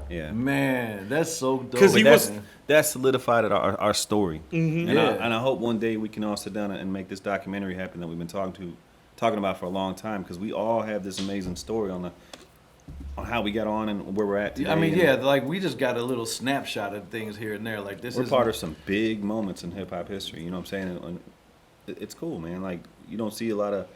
Yeah.
Man, that's so dope.
'Cause he was-
that solidified our story.
Mm-hmm.
And I hope one day we can all sit down and make this documentary happen that we've been talking about for a long time, because we all have this amazing story on how we got on and where we're at today.
I mean,
And
yeah, like we just got a little snapshot of things here and there. Like this
we're
is
part of some big moments in hip hop history. You know what I'm saying? And it's cool, man. Like, you don't see a lot of,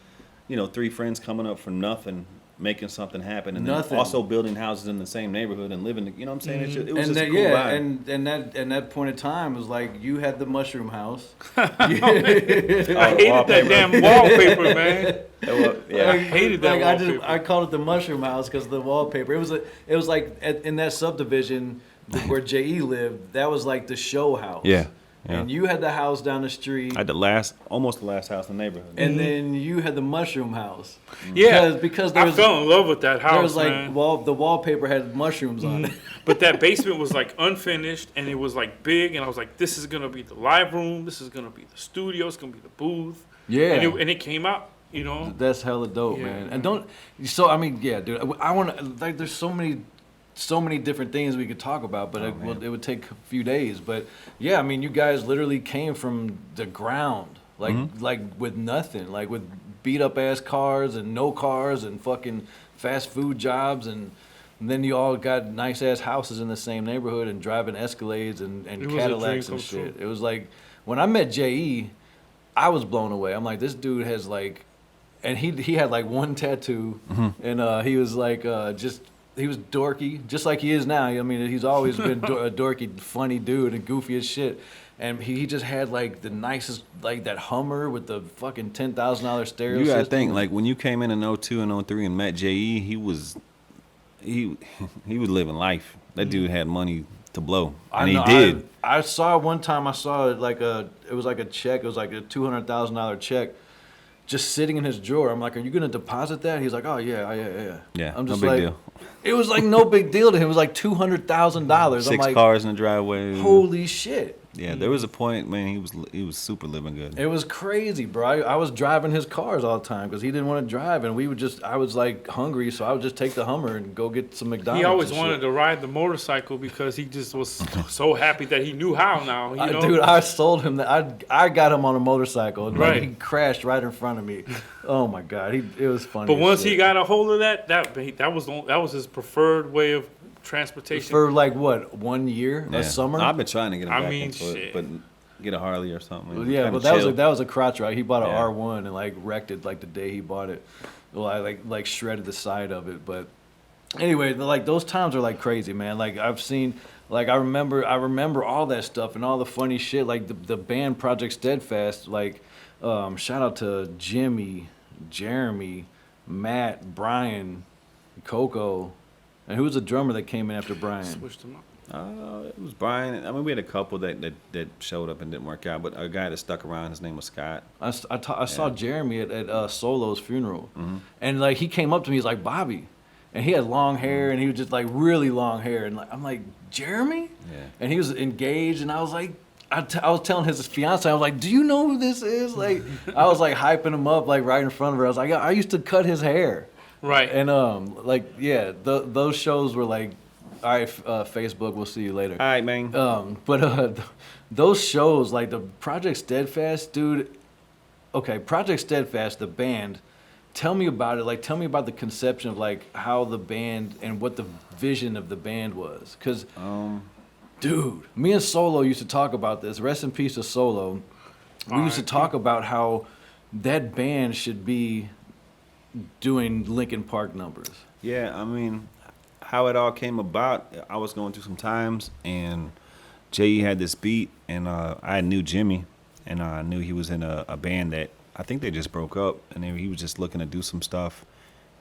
you know, three friends coming up from nothing, making something happen, and then also building houses in the same neighborhood and living. You know what I'm saying? It was
and
just
that,
a cool
yeah,
vibe.
and that point in time was like you had the mushroom house.
I hated that damn wallpaper, man.
Yeah.
I hated that wallpaper.
I called it the mushroom house because of the wallpaper. It was like in that subdivision where J.E. lived. That was like the show house.
Yeah.
And you had the house down the street.
I had almost the last house in the neighborhood.
And then you had the mushroom house.
Yeah,
because there was,
I fell in love with that house.
there was like
man.
the wallpaper had mushrooms on it.
But that basement was like unfinished, and it was like big, and I was like, this is gonna be the live room. This is gonna be the studio. It's gonna be the booth.
Yeah.
And it came out. You know.
That's hella dope,
Yeah,
man.
man.
And I mean, yeah, dude. I want to like. There's so many different things we could talk about, but it would take a few days. But yeah, I mean, you guys literally came from the ground, like with nothing, like with beat up ass cars and no cars and fucking fast food jobs, and then you all got nice ass houses in the same neighborhood and driving Escalades and
It was a
Cadillacs
dream
and
come
shit.
true.
It was like when I met J.E., I was blown away. I'm like, this dude has like, and he had like one tattoo, and he was like he was dorky, just like he is now. I mean, he's always been a dorky, funny dude and goofy as shit. And he just had like the nicest, like that Hummer with the fucking $10,000 stereo
You gotta
system.
think, like, when you came in 02 and 03 and met J.E., he was living life. That dude had money to blow, and he did.
I saw one time. I saw it was like a check. It was like a $200,000 check, just sitting in his drawer. I'm like, "Are you gonna deposit that?" He's like, "Oh yeah."
Yeah,
I'm
no
just
big
like,
deal.
It was like no big deal to him. It was like $200,000. I'm
6
like,
cars in the driveway.
holy shit.
Yeah, there was a point, man. He was super living good.
It was crazy, bro. I was driving his cars all the time because he didn't want to drive, and I was like hungry, so I would just take the Hummer and go get some McDonald's.
He always
and
wanted
shit.
to ride the motorcycle because he just was so happy that he knew how now. You know?
Dude, I sold him that. I got him on a motorcycle, and
Right.
like, he crashed right in front of me. Oh my god, it was funny.
But
as
once
shit.
he got a hold of that was his preferred way of transportation.
For like what, 1 year,
Yeah.
a summer?
I've been trying to get him
I
back
mean,
into it,
shit.
but get a Harley or something.
Well, yeah,
Kinda
but
chill.
that was a crotch ride. He bought an
Yeah.
R1 and like wrecked it like the day he bought it. Well, I like shredded the side of it. But anyway, like those times are like crazy, man. Like I've seen, like I remember all that stuff and all the funny shit. Like the band Project Steadfast. Like shout out to Jimmy, Jeremy, Matt, Brian, KOKO, and who was the drummer that came in after Brian?
Switched him up.
It was Brian. I mean, we had a couple that showed up and didn't work out, but a guy that stuck around, his name was Scott.
I saw Jeremy at Solo's funeral, and like he came up to me, he's like, Bobby, and he had long hair, and he was just like really long hair, and like I'm like, Jeremy,
Yeah.
and he was engaged, and I was like, I was telling his fiance, I was like, "Do you know who this is?" Like, I was like hyping him up, like right in front of her. I was like, "I used to cut his hair."
Right.
And like, yeah, those shows were like, all right, Facebook, we'll see you later.
All right, man.
But those shows, like the Project Steadfast, dude. Okay, Project Steadfast, the band. Tell me about it. Like, tell me about the conception of like how the band and what the vision of the band was. Cause, dude, me and Solo used to talk about this. Rest in peace to Solo. We used to talk about how that band should be doing Linkin Park numbers.
Yeah, I mean, how it all came about, I was going through some times, and J.E. had this beat, and I knew Jimmy, and I knew he was in a band that I think they just broke up, and he was just looking to do some stuff.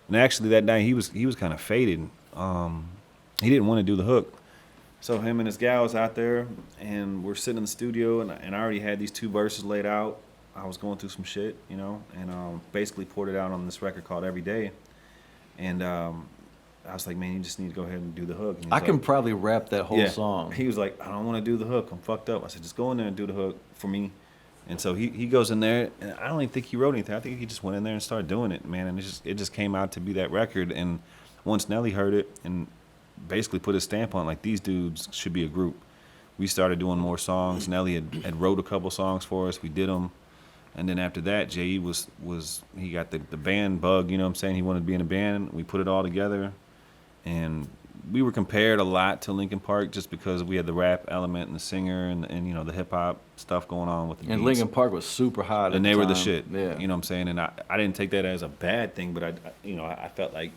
And actually, that night he was kind of faded. He didn't want to do the hook, so him and his gal was out there, and we're sitting in the studio, and I already had these 2 verses laid out. I was going through some shit, you know, and basically poured it out on this record called Every Day. And I was like, man, you just need to go ahead and do the hook.
I can probably rap that whole song.
He was like, I don't want to do the hook. I'm fucked up. I said, just go in there and do the hook for me. And so he goes in there, and I don't even think he wrote anything. I think he just went in there and started doing it, man. And it just came out to be that record. And once Nelly heard it and basically put his stamp on, like, these dudes should be a group. We started doing more songs. Nelly had wrote a couple songs for us. We did them. And then after that, J.E. he got the band bug, you know what I'm saying? He wanted to be in a band. We put it all together. And we were compared a lot to Linkin Park just because we had the rap element and the singer and you know, the hip-hop stuff going on with the beats.
And Linkin Park was super hot
and
at
they
the
were the
time.
shit.
Yeah.
You know what I'm saying? And I didn't take that as a bad thing, but I felt like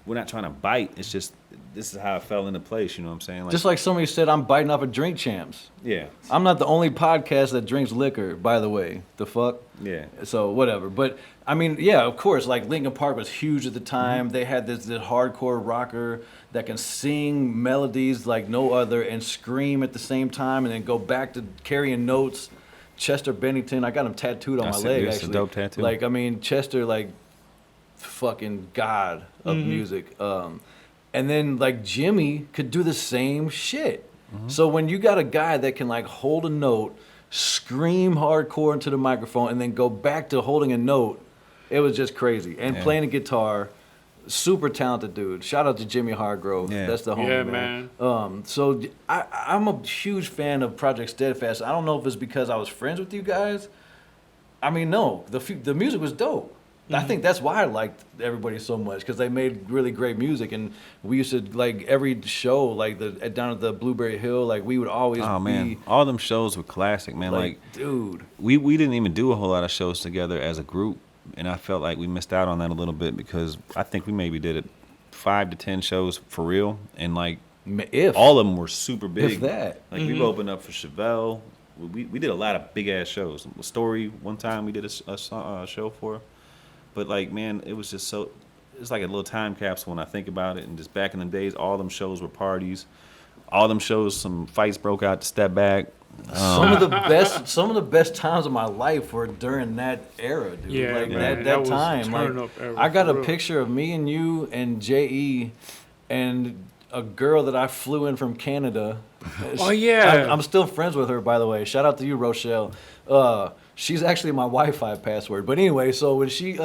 we're not trying to bite. It's just this is how it fell into place, you know what I'm saying? Like,
Just like somebody said, I'm biting off of Drink Champs.
yeah.
I'm not the only podcast that drinks liquor, by the way. The fuck?
Yeah.
So whatever. But I mean, yeah, of course, like Linkin Park was huge at the time.
Mm-hmm.
They had this hardcore rocker that can sing melodies like no other and scream at the same time and then go back to carrying notes. Chester Bennington, I got him tattooed on my leg,
It's
actually.
a dope tattoo.
Like, I mean, Chester, like, fucking god of music. And then, like, Jimmy could do the same shit. So when you got a guy that can, like, hold a note, scream hardcore into the microphone, and then go back to holding a note, it was just crazy. And
Yeah.
playing the guitar, super talented dude. Shout out to Jimmy Hargrove.
Yeah.
That's the homie,
Yeah,
man. So I'm a huge fan of Project Steadfast. I don't know if it's because I was friends with you guys. I mean, no, the music was dope. I think that's why I liked everybody so much, because they made really great music, and we used to, like, every show, like down at the Blueberry Hill, like, we would always
Oh,
be
man. All them shows were classic, man. Like,
dude.
we didn't even do a whole lot of shows together as a group, and I felt like we missed out on that a little bit because I think we maybe did 5 to 10 shows for real, and like
If
all of them were super big.
If that.
Like we've opened up for Chevelle. We did a lot of big ass shows. Story one time we did a show for, but like, man, it was just so. It's like a little time capsule when I think about it. And just back in the days, all them shows were parties. All them shows, some fights broke out to Step Back.
Some of the best times of my life were during that era, dude.
Yeah,
like
man,
that
was
time.
turn
Like,
up era,
I got
for
a
real.
picture of me and you and J.E. and a girl that I flew in from Canada.
Oh, yeah.
I'm still friends with her, by the way. Shout out to you, Rochelle. She's actually my Wi-Fi password. But anyway, so when she,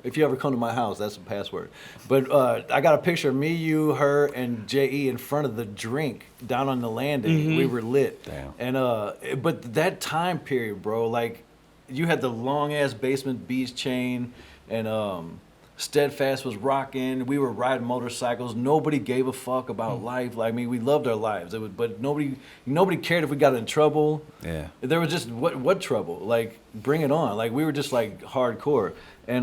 if you ever come to my house, that's the password. But I got a picture of me, you, her, and J.E. in front of the drink down on the landing. We were lit.
Damn.
And but that time period, bro, like, you had the long ass Basement Beats chain, and Steadfast was rocking. We were riding motorcycles. Nobody gave a fuck about life. Like, I mean, we loved our lives. But nobody cared if we got in trouble.
Yeah.
There was just what trouble? Like, bring it on. Like, we were just like hardcore. And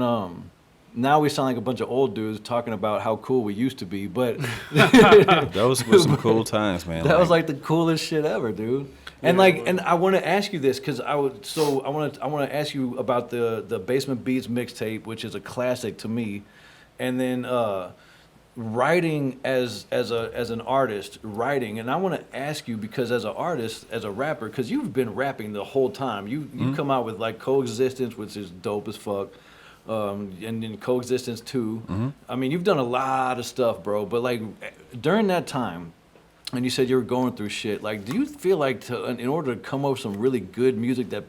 now we sound like a bunch of old dudes talking about how cool we used to be. But
Those were some cool times, man.
that was like the coolest shit ever, dude. And
Yeah,
like,
it was.
and I want to ask you this because I want to ask you about the Basement Beats mixtape, which is a classic to me, and then writing as an artist, writing. And I want to ask you because as an artist, as a rapper, because you've been rapping the whole time. You come out with like Coexistence, which is dope as fuck. And then Coexistence 2. I mean, you've done a lot of stuff, bro. But like during that time, and you said you were going through shit. Like, do you feel like in order to come up with some really good music that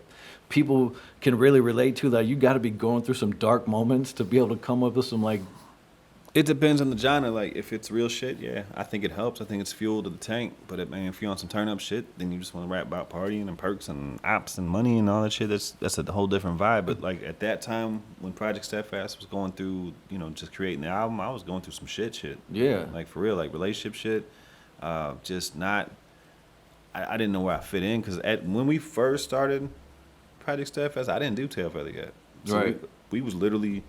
people can really relate to, that you got to be going through some dark moments to be able to come up with some like?
It depends on the genre. Like, if it's real shit, yeah, I think it helps. I think it's fuel to the tank. But if you're on some turn up shit, then you just want to rap about partying and perks and ops and money and all that shit. That's a whole different vibe. But like at that time when Project Steadfast was going through, just creating the album, I was going through some shit.
Yeah.
Like for real, like relationship shit. Just not. I didn't know where I fit in because when we first started Project Steadfast, I didn't do Tailfeather yet. So
Right.
We was literally.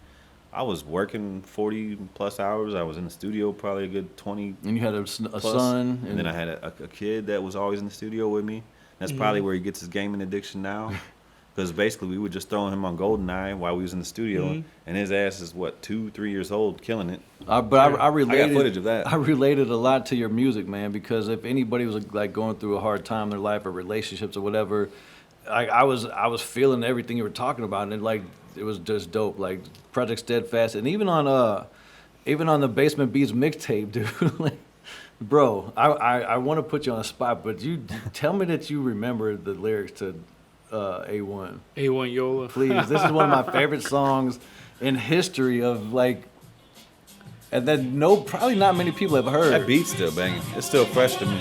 I was working 40 plus hours. I was in the studio probably a good 20.
And you had a
plus.
son.
And then I had a kid that was always in the studio with me. That's probably where he gets his gaming addiction now. Because basically we were just throwing him on GoldenEye while we was in the studio. And his ass is, 2-3 years old, killing it.
I related.
I got footage of that.
I related a lot to your music, man, because if anybody was like going through a hard time in their life or relationships or whatever, I was feeling everything you were talking about, and it was just dope. Like Project Steadfast, and even on the Basement Beats mixtape, dude. Like, bro, I want to put you on the spot, but you tell me that you remember the lyrics to A1.
A1 Yola.
Please, this is one of my favorite songs in history of like, and that probably not many people have heard.
That beat's still banging. It's still fresh to me.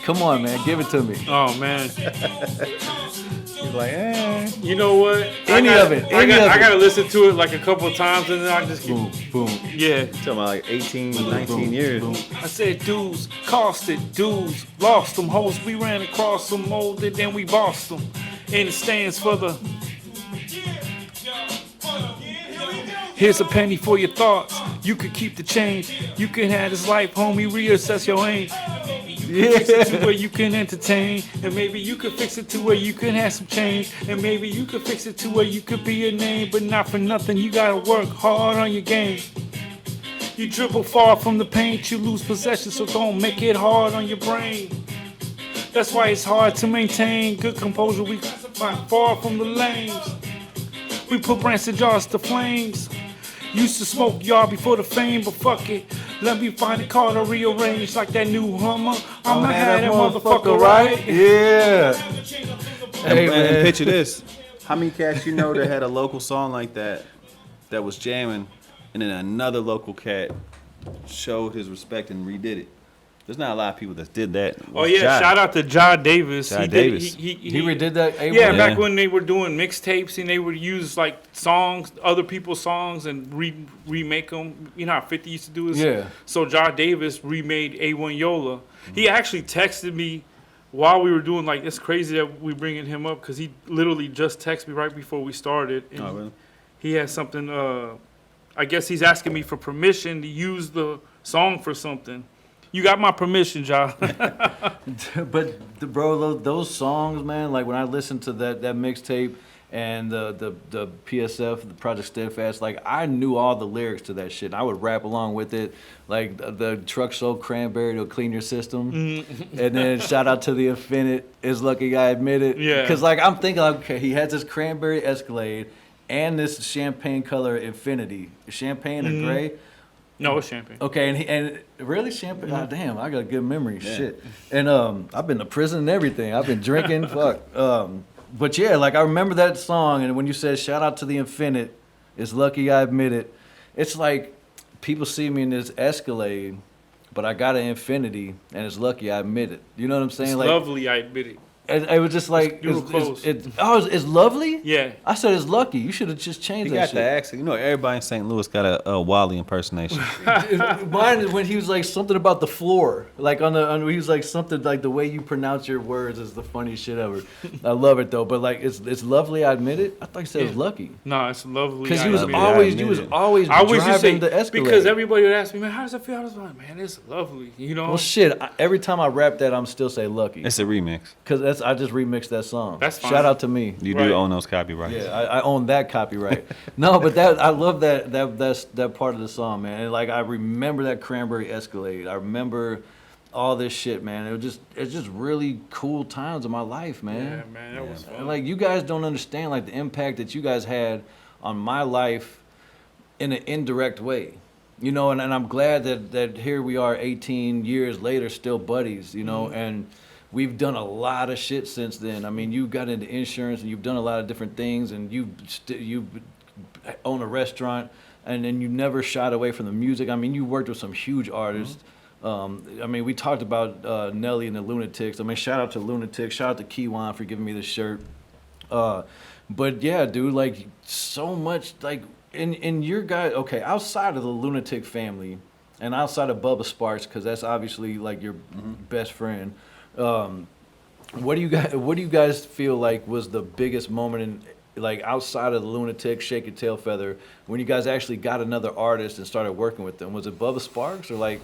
Come on, man, give it to me.
Oh man.
You're like, eh.
You know what?
Any of it.
I gotta listen to it like a couple of times and then I just keep.
Boom, boom.
Yeah.
Talking about like 18, 19 years.
I said dudes, costed, dudes, lost them hoes. We ran across them, molded, then we bossed them. And it stands for the. Here's a penny for your thoughts. You could keep the change. You can have this life, homie. Reassess your aim. Fix it to where you can entertain, and maybe you could fix it to where you can have some change, and maybe you could fix it to where you could be a name, but not for nothing. You gotta work hard on your game. You dribble far from the paint, you lose possession, so don't make it hard on your brain. That's why it's hard to maintain good composure. We find far from the lanes. We put brands jars to flames. Used to smoke yard before the fame, but fuck it. Let me find a car to rearrange like that new Hummer. I'ma have that motherfucker right.
Yeah. Hey,
And
man.
picture this. How many cats you know that had a local song like that was jamming, and then another local cat showed his respect and redid it? There's not a lot of people that did that.
Oh yeah, shout out to John Davis.
John
He
Davis.
Did,
He redid that. A1?
Yeah,
Yeah.
back when they were doing mixtapes and they would use like songs, other people's songs, and remake them. You know how 50 used to do this?
Yeah.
So John Davis remade A1 Yola. He actually texted me while we were doing, like, it's crazy that we bringing him up because he literally just texted me right before we started. And
Oh, really?
he has something, I guess he's asking me for permission to use the song for something. You got my permission, John.
But bro, those songs, man. Like when I listened to that mixtape and the PSF, the Project Steadfast, like I knew all the lyrics to that shit. I would rap along with it. Like the truck sold cranberry to clean your system, and then shout out to the Infinite. It's lucky I admit it.
Yeah.
Because like I'm thinking, like, okay, he has this cranberry Escalade and this champagne color Infinity, champagne or gray.
No, it's champagne.
Okay, and really champagne. God damn, I got a good memory. Shit. And I've been to prison and everything. I've been drinking. Fuck. But yeah, like I remember that song, and when you said shout out to the Infinite, it's lucky I admit it. It's like people see me in this Escalade, but I got an Infinity, and it's lucky I admit it. You know what I'm saying?
It's
Like
lovely, I admit it.
it was just like
You were close.
it's lovely.
Yeah.
I said it's lucky. You should have just
He
changed that
got
shit.
the accent. You know, everybody in St. Louis got a Wally impersonation.
Mine is when he was like something about the floor, like on he was like something like the way you pronounce your words is the funniest shit ever. I love it though, but like it's lovely. I admit it. I thought you said it was lucky
No, it's lovely.
because
I
you was
admit it.
always
admit it.
I always used to say,
driving the Escalade.
because everybody would ask me, man, how does it feel? I was like, man, it's lovely. You know?
well, shit. Every time I rap that, I'm still say lucky
It's a remix.
because I just remixed that song.
That's fine.
Shout out to me.
You
Right.
do own those copyrights.
Yeah, I own that copyright. No, but I love that part of the song, man. And like I remember that cranberry Escalade. I remember all this shit, man. It's just really cool times of my life, man.
Yeah, man, that was fun.
And like you guys don't understand like the impact that you guys had on my life in an indirect way. You know, and I'm glad that here we are 18 years later, still buddies, you know, and we've done a lot of shit since then. I mean, you got into insurance and you've done a lot of different things, and you own a restaurant, and then you never shied away from the music. I mean, you worked with some huge artists. I mean, we talked about Nelly and the Lunatics. I mean, shout out to Lunatics. Shout out to Kiwan for giving me this shirt. But yeah, dude, like so much, like in your guy. Okay, outside of the Lunatic family, and outside of Bubba Sparks, because that's obviously like your best friend. What do you guys feel like was the biggest moment in, like, outside of the Lunatic, Shake Your Tail Feather, when you guys actually got another artist and started working with them? Was it Bubba Sparks or like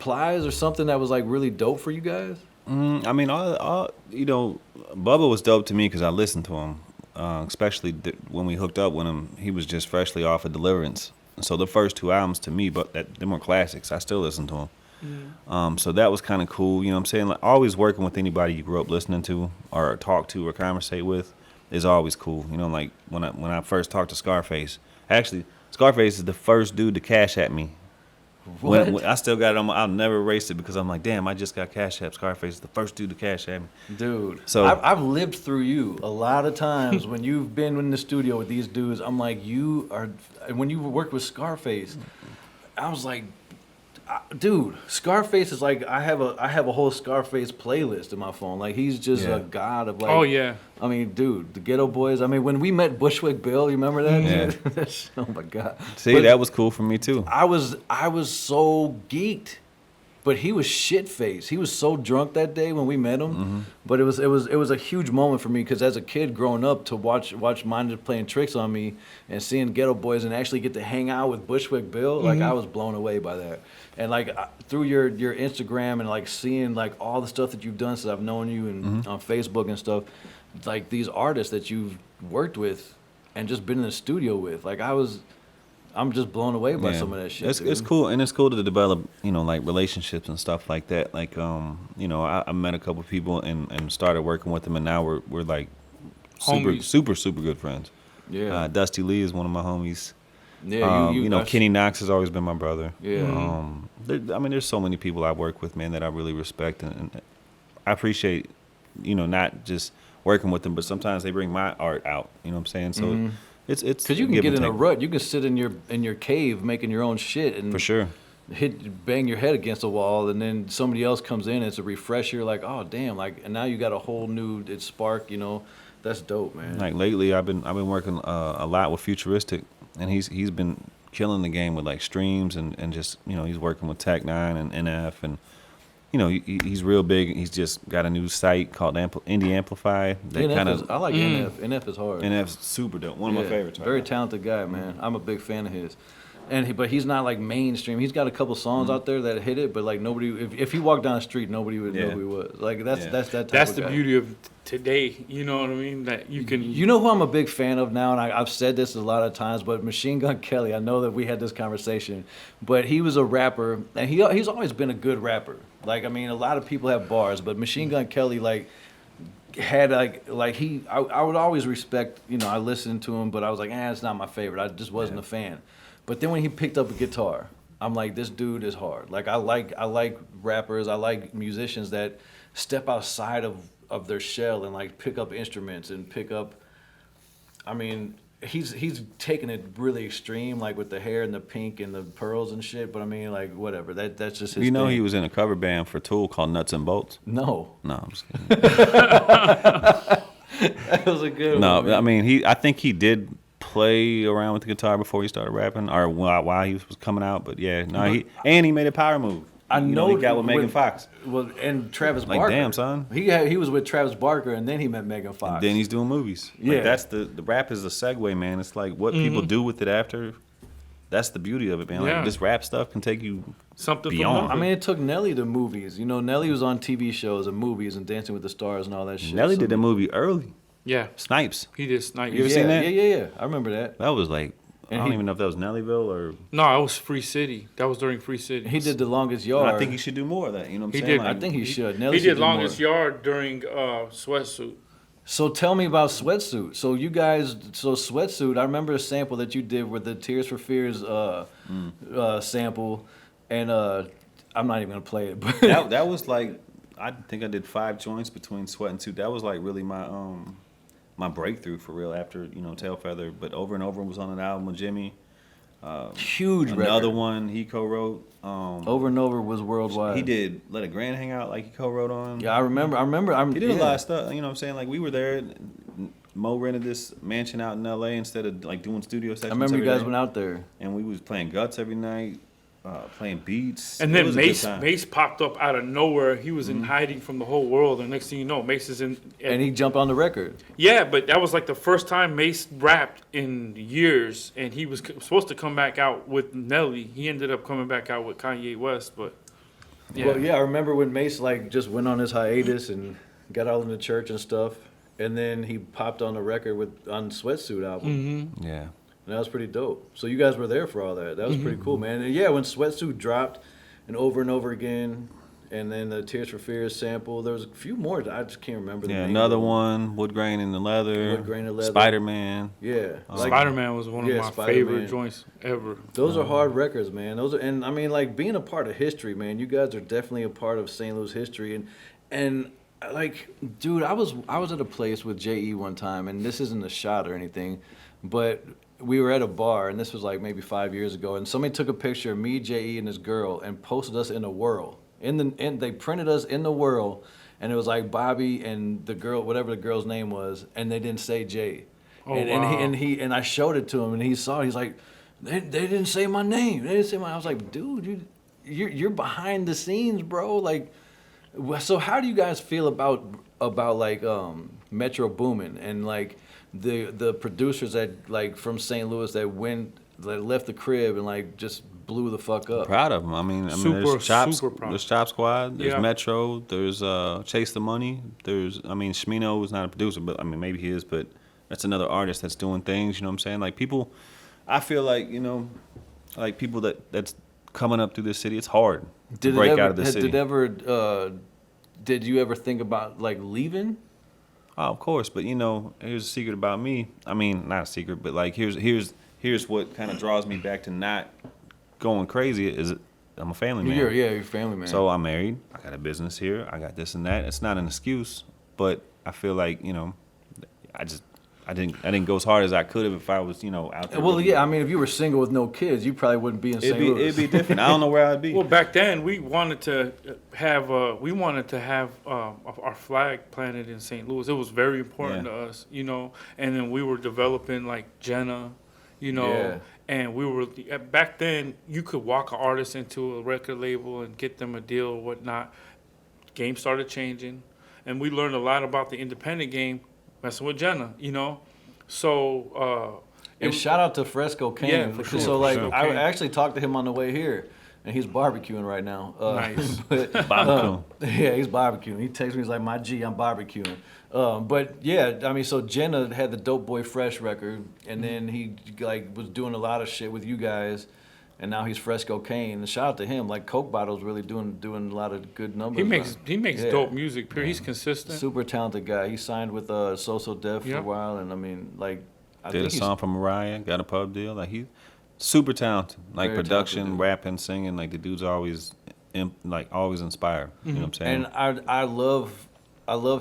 Plies or something that was like really dope for you guys?
I mean, all you know, Bubba was dope to me because I listened to him, especially when we hooked up with him. He was just freshly off of Deliverance, so the first 2 albums to me, but them were classics. I still listen to him. So that was kind of cool. You know what I'm saying? Like, always working with anybody you grew up listening to or talk to or conversate with is always cool. You know, like when I first talked to Scarface. Actually, Scarface is the first dude to cash at me. When I still got it on I'll never erase it because I'm like, damn, I just got cash app. Scarface is the first dude to cash at me.
Dude,
So
I've lived through you a lot of times when you've been in the studio with these dudes. I'm like, you are, when you worked with Scarface, I was like, dude, Scarface is like, I have a whole Scarface playlist in my phone. Like, he's just a god of like.
Oh yeah.
I mean, dude, the Ghetto Boys. I mean, when we met Bushwick Bill, you remember that?
Yeah.
Oh my god.
see,
But
that was cool for me too.
I was so geeked, but he was shit faced. He was so drunk that day when we met him. But it was a huge moment for me because as a kid growing up to watch Minded playing tricks on me and seeing Ghetto Boys and actually get to hang out with Bushwick Bill, like I was blown away by that. And like through your Instagram and like seeing like all the stuff that you've done since I've known you and on Facebook and stuff, like these artists that you've worked with and just been in the studio with, like I'm just blown away by some of that shit.
It's cool, and it's cool to develop, you know, like relationships and stuff like that. Like, you know, I met a couple people and started working with them, and now we're like
Homies.
super good friends.
Yeah.
Dusty Lee is one of my homies.
Yeah,
you know, Kenny Knox has always been my brother.
Yeah.
I mean, there's so many people I work with, man, that I really respect, and I appreciate, you know, not just working with them, but sometimes they bring my art out. You know what I'm saying? So it's
because you can get in a rut. You can sit in your cave making your own shit and
for sure.
bang your head against a wall, and then somebody else comes in. It's a refresher. Like, oh damn! Like, and now you got a whole new spark. You know, that's dope, man.
Like lately, I've been working a lot with Futuristic, and he's been killing the game with like streams and just, you know, he's working with Tech 9 and NF, and you know, he's real big. He's just got a new site called Indie Amplify. That kind of
I like NF. NF is hard.
NF's super dope. One of my favorites.
Very talented guy, man. I'm a big fan of his. But he's not like mainstream. He's got a couple songs out there that hit it, but like nobody. If he walked down the street, nobody would know who he was. Like that's that type
That's
of
the
guy.
beauty of today. You know what I mean? That you can.
You know who I'm a big fan of now, and I've said this a lot of times, but Machine Gun Kelly. I know that we had this conversation, but he was a rapper, and he's always been a good rapper. Like, I mean, a lot of people have bars, but Machine Gun Kelly had I would always respect. You know, I listened to him, but I was like, it's not my favorite. I just wasn't a fan. But then when he picked up a guitar, I'm like, this dude is hard. Like, I like rappers, I like musicians that step outside of their shell and like pick up instruments and pick up. I mean, he's taking it really extreme, like with the hair and the pink and the pearls and shit. But I mean, like, whatever. That's just his.
You know,
thing.
he was in a cover band for Tool called Nuts and Bolts.
No.
I'm just kidding.
That was a good
No,
one.
I mean, I think he did play around with the guitar before he started rapping, or while he was coming out. But yeah, he made a power move.
I know
he got with Megan Fox.
Well, and Travis
Like,
Barker.
damn, son.
He was with Travis Barker, and then he met Megan Fox.
And then he's doing movies.
Yeah.
Like, that's the rap is a segue, man. It's like what people do with it after. That's the beauty of it, man. Like,
Yeah.
this rap stuff can take you
Something
beyond.
from
I mean, it took Nelly to movies. You know, Nelly was on TV shows and movies and Dancing with the Stars and all that shit.
Nelly
So-
did the movie early.
Yeah,
Snipes.
he did Snipe.
You ever seen that?
Yeah. I remember that.
That was like,
And
I don't
he-
even know if that was Nellyville or.
No, it was Free City. That was during Free City.
He did The Longest Yard.
I think he should do more of that. You know what I'm
He
saying?
did.
Like,
I think he should.
He
Nelly should
did
do
Longest
more.
Yard during Sweatsuit.
So tell me about Sweatsuit. So you guys, so Sweatsuit, I remember a sample that you did with the Tears for Fears sample, and I'm not even gonna play it. But
That was like, I think I did 5 joints between Sweat and Suit. That was like really my my breakthrough for real after Tail Feather. But Over and Over was on an album with Jimmy.
huge
Another
record.
one he co-wrote.
Over and Over was worldwide.
He did Let a Grand Hang Out, like he co-wrote on.
Yeah, I remember.
He did a
yeah.
lot of stuff. You know what I'm saying? Like we were there. Mo rented this mansion out in L.A. instead of like doing studio sessions.
I remember you
every
guys
day.
went out there.
And we was playing Guts every night, playing beats.
And
It
then
was a good
Mace
time.
popped up out of nowhere. He was in hiding from the whole world, and next thing you know, Mace is in.
And he jumped on the record.
Yeah, but that was like the first time Mace rapped in years, and he was supposed to come back out with Nelly. He ended up coming back out with Kanye West, but yeah,
Well, yeah, I remember when Mace like just went on his hiatus and got all in the church and stuff, and then he popped on the record on Sweatsuit album.
Yeah.
And that was pretty dope. So you guys were there for all that. That was pretty cool, man. And yeah, when Sweatsuit dropped, and Over again, and then the Tears for Fears sample, there was a few more. I just can't remember the
Yeah,
name
another
of them.
one, Wood Grain in the Leather.
Wood Grain in the Leather.
Spider-Man.
Yeah,
Spider-Man was one of
yeah,
my
Spider-Man.
favorite joints ever.
those are hard records, man. Those are, and I mean, like being a part of history, man. You guys are definitely a part of St. Louis history, and like, dude, I was at a place with Je one time, and this isn't a shot or anything, but we were at a bar, and this was like maybe 5 years ago, and somebody took a picture of me, Je, and this girl, and posted us in a whirl. They printed us in the whirl, and it was like Bobby and the girl, whatever the girl's name was, and they didn't say Jay.
Oh,
and,
wow.
and I showed it to him, and he saw it. He's like, they didn't say my name. They didn't say my. I was like, dude, you're behind the scenes, bro. Like, so how do you guys feel about like Metro Boomin and like the producers that like from St. Louis that left the crib and like just blew the fuck up?
Proud of them. I mean,
Super proud.
There's Chop Squad. There's
Yeah.
Metro. There's Chase the Money. Shmino is not a producer, but I mean, maybe he is. But that's another artist that's doing things. You know what I'm saying? Like people, I feel like like people that's coming up through this city. It's hard to break out of the city.
Did you ever think about like leaving?
Oh, of course, but here's a secret about me. I mean, not a secret, but like here's what kind of draws me back to not going crazy is I'm a family man.
You're a family man.
So I'm married. I got a business here. I got this and that. It's not an excuse, but I feel like I didn't go as hard as I could have if I was out there.
well,
with
yeah, I mean, if you were single with no kids, you probably wouldn't be in St. Louis.
it'd be different. I don't know where I'd be.
Well, back then we wanted to have our flag planted in St. Louis. It was very important
Yeah.
to us, And then we were developing like Jenna,
Yeah.
and we were back then. You could walk an artist into a record label and get them a deal or whatnot. Game started changing, and we learned a lot about the independent game messing with Jenna, So.
And shout out to Fresco Kane.
Yeah, for sure.
So like,
Fresco
I
Kane.
actually talked to him on the way here, and he's barbecuing right now.
Nice.
But,
Barbecue.
yeah, he's barbecuing. He texts me, he's like, "My G, I'm barbecuing." But yeah, I mean, so Jenna had the Dope Boy Fresh record, and then he like was doing a lot of shit with you guys, and now he's Fresco Kane. And shout out to him. Like Coke Bottle's really doing a lot of good numbers.
He makes
Yeah.
dope music. Period. He's consistent.
Super talented guy. He signed with So Def for
Yeah.
a while, and I mean, like, I
Did a
think he's
song for Mariah. Got a pub deal. Like he's super talented. Like
Very
production,
talented dude.
rapping, singing. Like the dude's always always inspired. You know what I'm saying?
And I love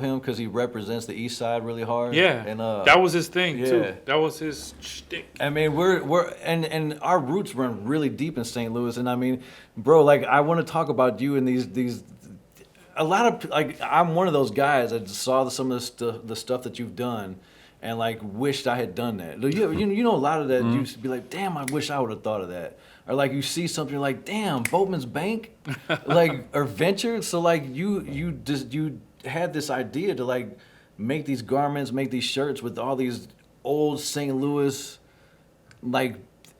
him because he represents the East Side really hard.
Yeah,
and
that was his thing
yeah.
too. That was his shtick.
I mean, we're and our roots run really deep in St. Louis, and I mean, bro, like I want to talk about you and these. A lot of like I'm one of those guys that saw some of the stuff that you've done, and like wished I had done that. You know a lot of that. You used to be like, damn, I wish I would have thought of that. Or like you see something you're like, damn, Boatman's Bank, like or Venture. So like you had this idea to like make these garments, make these shirts with all these old St. Louis. Like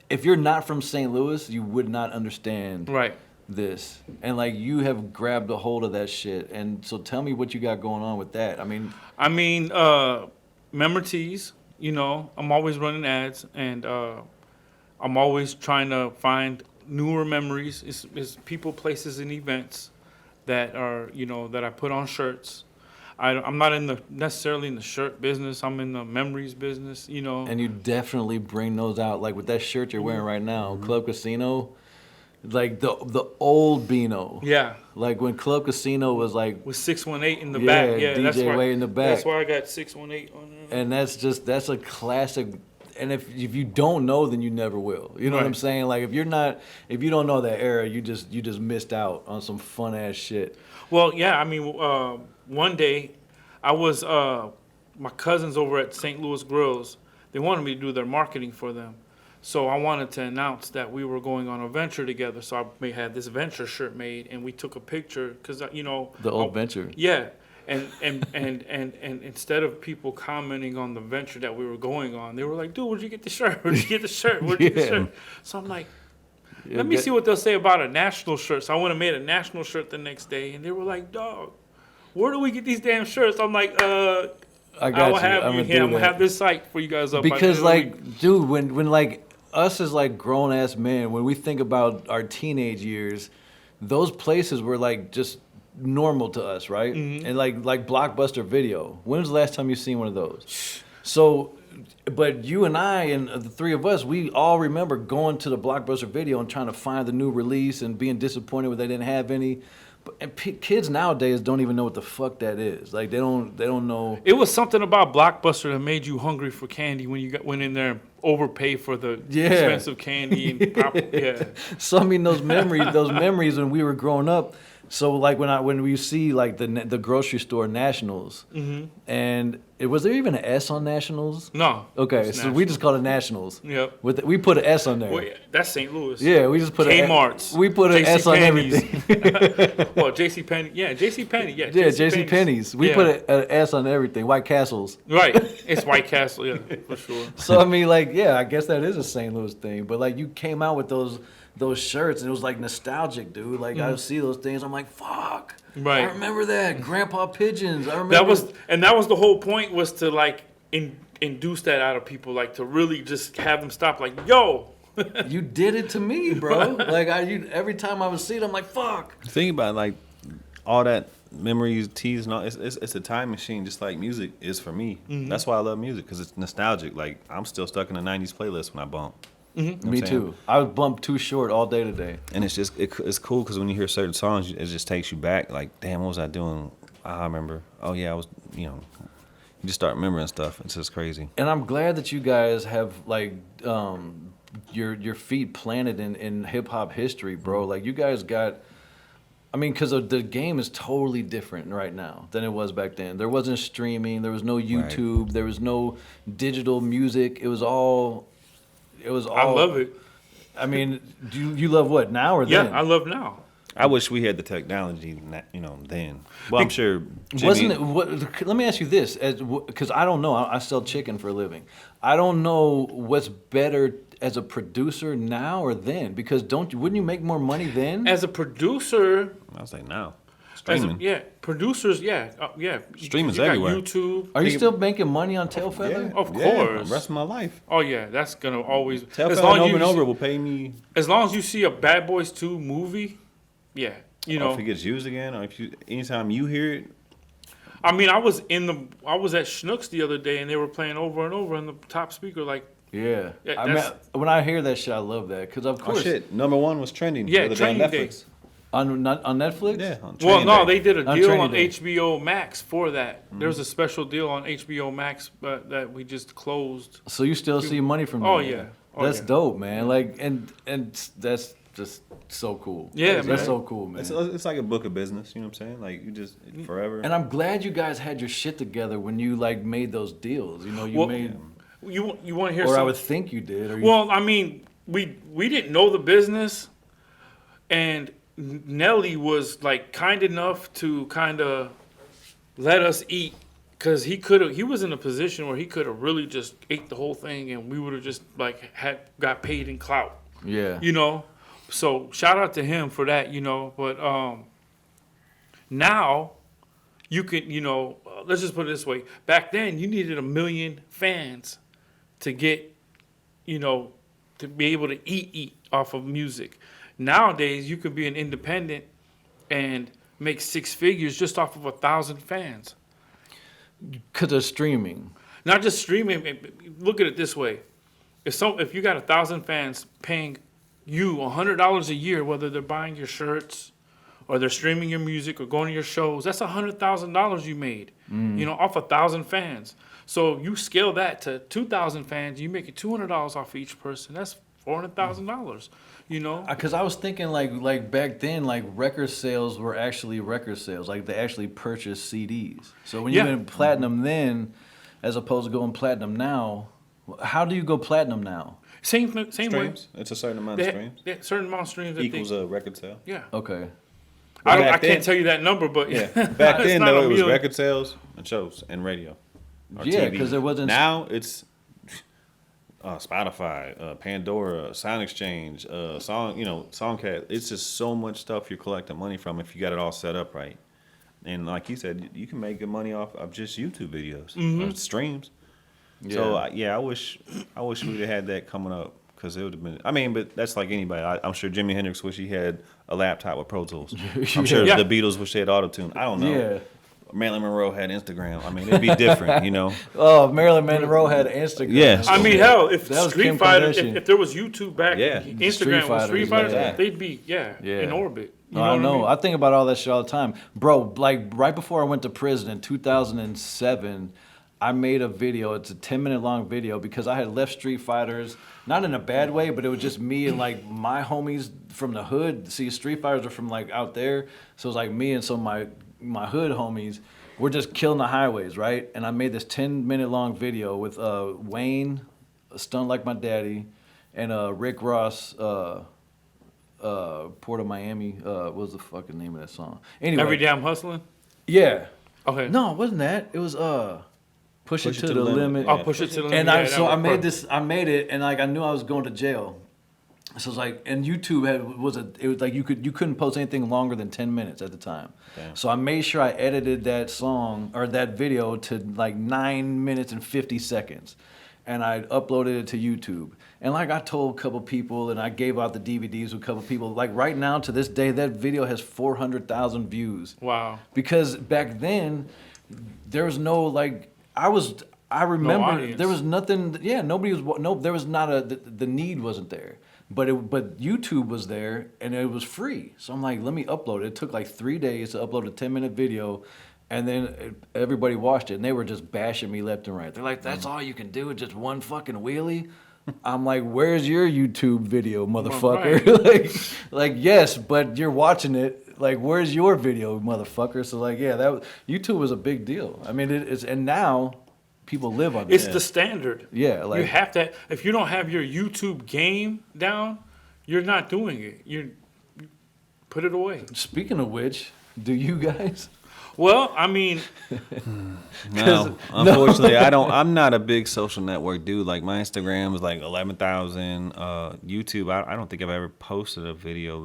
if you're not from St. Louis, you would not understand
Right.
this. And like you have grabbed a hold of that shit. And so tell me what you got going on with that. I mean,
Member tees. I'm always running ads, and I'm always trying to find newer memories. It's people, places, and events that are that I put on shirts. I'm not necessarily in the shirt business. I'm in the memories business, you know.
And you definitely bring those out, like with that shirt you're wearing right now, Club Casino, like the old Beano.
Yeah.
Like when Club Casino was like,
With 618 in the back. Yeah,
DJ
that's why.
way in the back.
That's why I got 618 on there.
And that's a classic. And if you don't know, then you never will. You know what I'm
Right.
saying? Like if you don't know that era, you just missed out on some fun ass shit.
Well, yeah, I mean, one day I was, my cousins over at St. Louis Grills, they wanted me to do their marketing for them. So I wanted to announce that we were going on a venture together. So I had this venture shirt made, and we took a picture because, you know.
The old venture.
Yeah. And instead of people commenting on the venture that we were going on, they were like, dude, where'd you get the shirt? Where'd you get the shirt? Where'd you get the
Yeah.
shirt? So I'm like, let me see what they'll say about a national shirt. So I went and made a national shirt the next day, and they were like, dog, where do we get these damn shirts? I'm like,
I
I
got
will
you.
have you here. I'm gonna
that.
have this site for you guys up.
Because like, dude, when like us as like grown ass men, when we think about our teenage years, those places were like just normal to us, right?
Mm-hmm.
And like Blockbuster Video. When was the last time you seen one of those? So, but you and I and the three of us, we all remember going to the Blockbuster Video and trying to find the new release and being disappointed when they didn't have any. And kids nowadays don't even know what the fuck that is. Like they don't know.
It was something about Blockbuster that made you hungry for candy when you went in there and overpaid for the expensive candy and yeah.
So I mean those memories when we were growing up. So like when we see like the grocery store Nationals, and was there even an S on Nationals?
No.
Okay,
it's
so we just called it Nationals.
Yep.
We put an S on there.
Well, yeah, that's St. Louis.
Yeah, we just put
Kmart's.
We put an S on everything.
Well, JCPenney. Yeah, JCPenney. Yeah,
Yeah, JCPenney's. We
Yeah.
put an S on everything. White Castles.
Right. It's White Castle. Yeah, for sure.
So I mean, like, yeah, I guess that is a St. Louis thing. But like, you came out with those shirts, and it was like nostalgic, dude. Like I would see those things, I'm like, fuck.
Right.
I remember that Grandpa Pigeons. I remember
That was the whole point, was to like induce that out of people, like to really just have them stop. Like, yo.
You did it to me, bro. Like every time I would see it, I'm like, fuck.
Think about like all that memories, teas, and all. It's a time machine, just like music is for me. That's why I love music, because it's nostalgic. Like I'm still stuck in the '90s playlist when I bump. You know what
Me
I'm saying?
too. I was bumped Too Short all day today.
And it's just it's cool because when you hear certain songs, it just takes you back. Like, damn, what was I doing? I remember. Oh yeah, I was. You just start remembering stuff. It's just crazy.
And I'm glad that you guys have like your feet planted in hip hop history, bro. Like you guys got. I mean, because the game is totally different right now than it was back then. There wasn't streaming. There was no YouTube. Right. There was no digital music. It was all.
I love it.
I mean, do you love what, now or then?
Yeah, I love now.
I wish we had the technology, then. Well, I'm sure. Jimmy,
let me ask you this, because I don't know. I sell chicken for a living. I don't know what's better as a producer now or then, because wouldn't you make more money then?
As a producer,
I was like, now.
Streaming. Producers, yeah.
Streaming's
you got
everywhere.
YouTube.
Are you still making money on Tail Feather?
Of course.
The rest of my life.
Oh yeah, that's gonna always.
Tail Feather over and over will pay me.
As long as you see a Bad Boys 2 movie, yeah,
if it gets used again, or anytime you hear it.
I mean, I was at Schnucks the other day, and they were playing over and over on the top speaker, like.
Yeah. When I hear that shit, I love that, because of course.
Oh shit! #1 was trending.
Yeah,
the other day on Netflix.
On Netflix?
Yeah.
They did a deal on
Day.
HBO Max for that. There was a special deal on HBO Max that we just closed.
So you still see money from that?
Oh yeah.
That's dope, man. Like, and that's just so cool.
Yeah,
that's so cool, man.
It's like a book of business. You know what I'm saying? Like you just forever.
And I'm glad you guys had your shit together when you like made those deals. You made.
You want to hear?
Or
something?
I would think you did.
Well, I mean, we didn't know the business, and Nelly was like kind enough to kind of let us eat, because he was in a position where he could have really just ate the whole thing, and we would have just like got paid in clout.
Yeah.
So shout out to him for that. But now you can let's just put it this way. Back then you needed 1 million fans to get to be able to eat off of music. Nowadays, you could be an independent and make 6 figures just off of 1,000 fans.
Because of streaming.
Not just streaming. Look at it this way: if you got 1,000 fans paying you $100 a year, whether they're buying your shirts or they're streaming your music or going to your shows, that's $100,000 you made. Off 1,000 fans. So you scale that to 2,000 fans, you make it $200 off each person. That's $400,000.
Because I was thinking like back then, like record sales were actually record sales. Like they actually purchased CDs. So when you went platinum then, as opposed to going platinum now, how do you go platinum now?
Same way.
Streams. It's a certain amount of streams.
Certain amount of streams that
Equals a record sale.
Yeah.
Okay.
I can't tell you that number, but
yeah. Back then though, it was
million.
record sales and shows and radio. Or
Yeah,
TV.
because there wasn't.
Now it's Spotify, Pandora, Sound Exchange, Songcat. It's just so much stuff you're collecting money from if you got it all set up right. And like you said, you can make good money off of just YouTube videos, or streams.
Yeah.
So I wish we'd have had that coming up because it would have been. I mean, but that's like anybody. I'm sure Jimi Hendrix wish he had a laptop with Pro Tools. I'm sure the Beatles wish they had auto-tune. I don't know.
Yeah.
Marilyn Monroe had Instagram. I mean, it'd be different,
Oh, Marilyn Monroe had Instagram.
Yeah.
I mean, hell, if
That was
Street
Kim
Fighter,
Kardashian.
if there was YouTube back, Instagram was Street Fighter,
yeah.
they'd be in orbit. You know
I
what
know.
I mean?
I think about all that shit all the time. Bro, like right before I went to prison in 2007, I made a video. It's a 10-minute long video because I had left Street Fighters, not in a bad way, but it was just me and like my homies from the hood. See, Street Fighters are from like out there. So it was like me and some of my hood homies. We're just killing the highways, right? And I made this 10-minute long video with Wayne, Stunned Like My Daddy, and Rick Ross, Port of Miami. What was the fucking name of that song? Anyway.
Every Day I'm Hustling?
Yeah.
Okay.
No, it wasn't that. It was Push It to the Limit.
I'll push it to the limit.
And
Yeah,
I made it, and like I knew I was going to jail. So it's like, and YouTube it was like you couldn't post anything longer than 10 minutes at the time.
Damn.
So I made sure I edited that song or that video to like 9 minutes and 50 seconds. And I uploaded it to YouTube. And like I told a couple people and I gave out the DVDs to a couple people, like right now to this day, that video has 400,000 views.
Wow.
Because back then, there was no like, I remember
audience.
there was nothing, there was not the need wasn't there. But YouTube was there and it was free. So I'm like, let me upload it. It took like 3 days to upload a 10-minute video. And then everybody watched it and they were just bashing me left and right. They're like, that's all you can do is just one fucking wheelie? I'm like, where's your YouTube video, motherfucker?
Right.
like, yes, but you're watching it. Like, where's your video, motherfucker? So like, yeah, YouTube was a big deal. I mean, and now people live on it.
It's the standard.
Yeah, like
you have to. If you don't have your YouTube game down, you're not doing it. You put it away.
Speaking of which, do you guys?
Well, I mean,
No, unfortunately, I'm not a big social network dude. Like my Instagram is like 11,000. YouTube, I don't think I've ever posted a video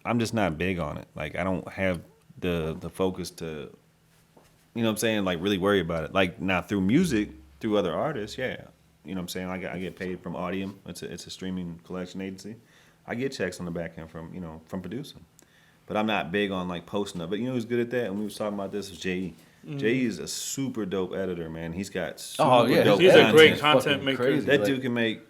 I'm just not big on it. Like I don't have the focus to, you know what I'm saying, like really worry about it. Like now through music, through other artists, yeah. You know what I'm saying? I get paid from Audium. It's a streaming collection agency. I get checks on the back end from producing. But I'm not big on like posting up. But who's good at that? And we was talking about this was J.E. J.E. is a super dope editor, man. He's got super dope
he's
content.
a great content maker.
Crazy.
That dude can make,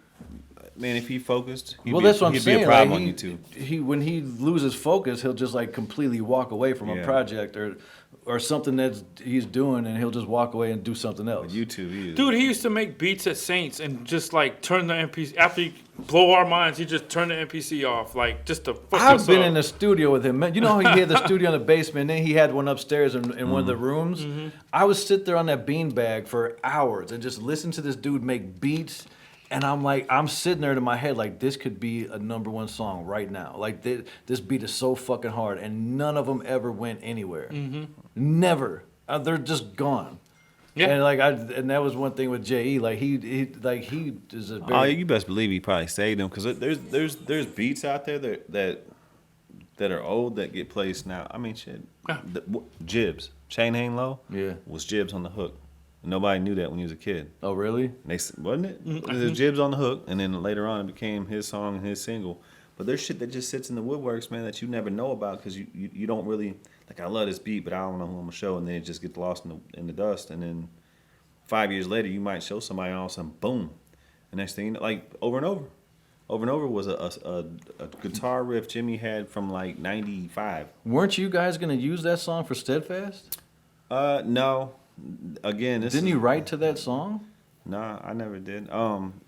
man, if he focused, he'd
That's what I'm
he'd
saying.
be a problem
like,
on YouTube.
When he loses focus, he'll just like completely walk away from a project or something that he's doing, and he'll just walk away and do something else.
But YouTube,
Dude, he used to make beats at Saints and just like turn the MPC after he blow our minds. He just turned the MPC off, like just to fuck us
I've been
up.
in the studio with him. Man, you know how he had the studio in the basement, and then he had one upstairs in one of the rooms?
Mm-hmm.
I would sit there on that beanbag for hours and just listen to this dude make beats, and I'm sitting there in my head like, this could be a #1 song right now. Like, this beat is so fucking hard, and none of them ever went anywhere.
Mm-hmm.
Never. They're just gone.
Yeah.
And that was one thing with J.E. Like he is a very...
Oh, you best believe he probably saved them because there's beats out there that are old that get placed now. I mean, shit.
Yeah.
Jibs, Chain Hang Low,
Yeah.
was Jibs on the hook. Nobody knew that when he was a kid.
Oh, really?
Wasn't it? It was Jibs on the hook, and then later on it became his song and his single. But there's shit that just sits in the woodworks, man, that you never know about because you don't really like I love this beat, but I don't know who I'm gonna show, and then it just gets lost in the dust, and then 5 years later you might show somebody, and all of a sudden, boom, the next thing you know, like over and over. Over and Over was a guitar riff Jimmy had from like '95.
Weren't you guys gonna use that song for Steadfast?
No. Again,
Didn't you write to that song?
Nah, I never did.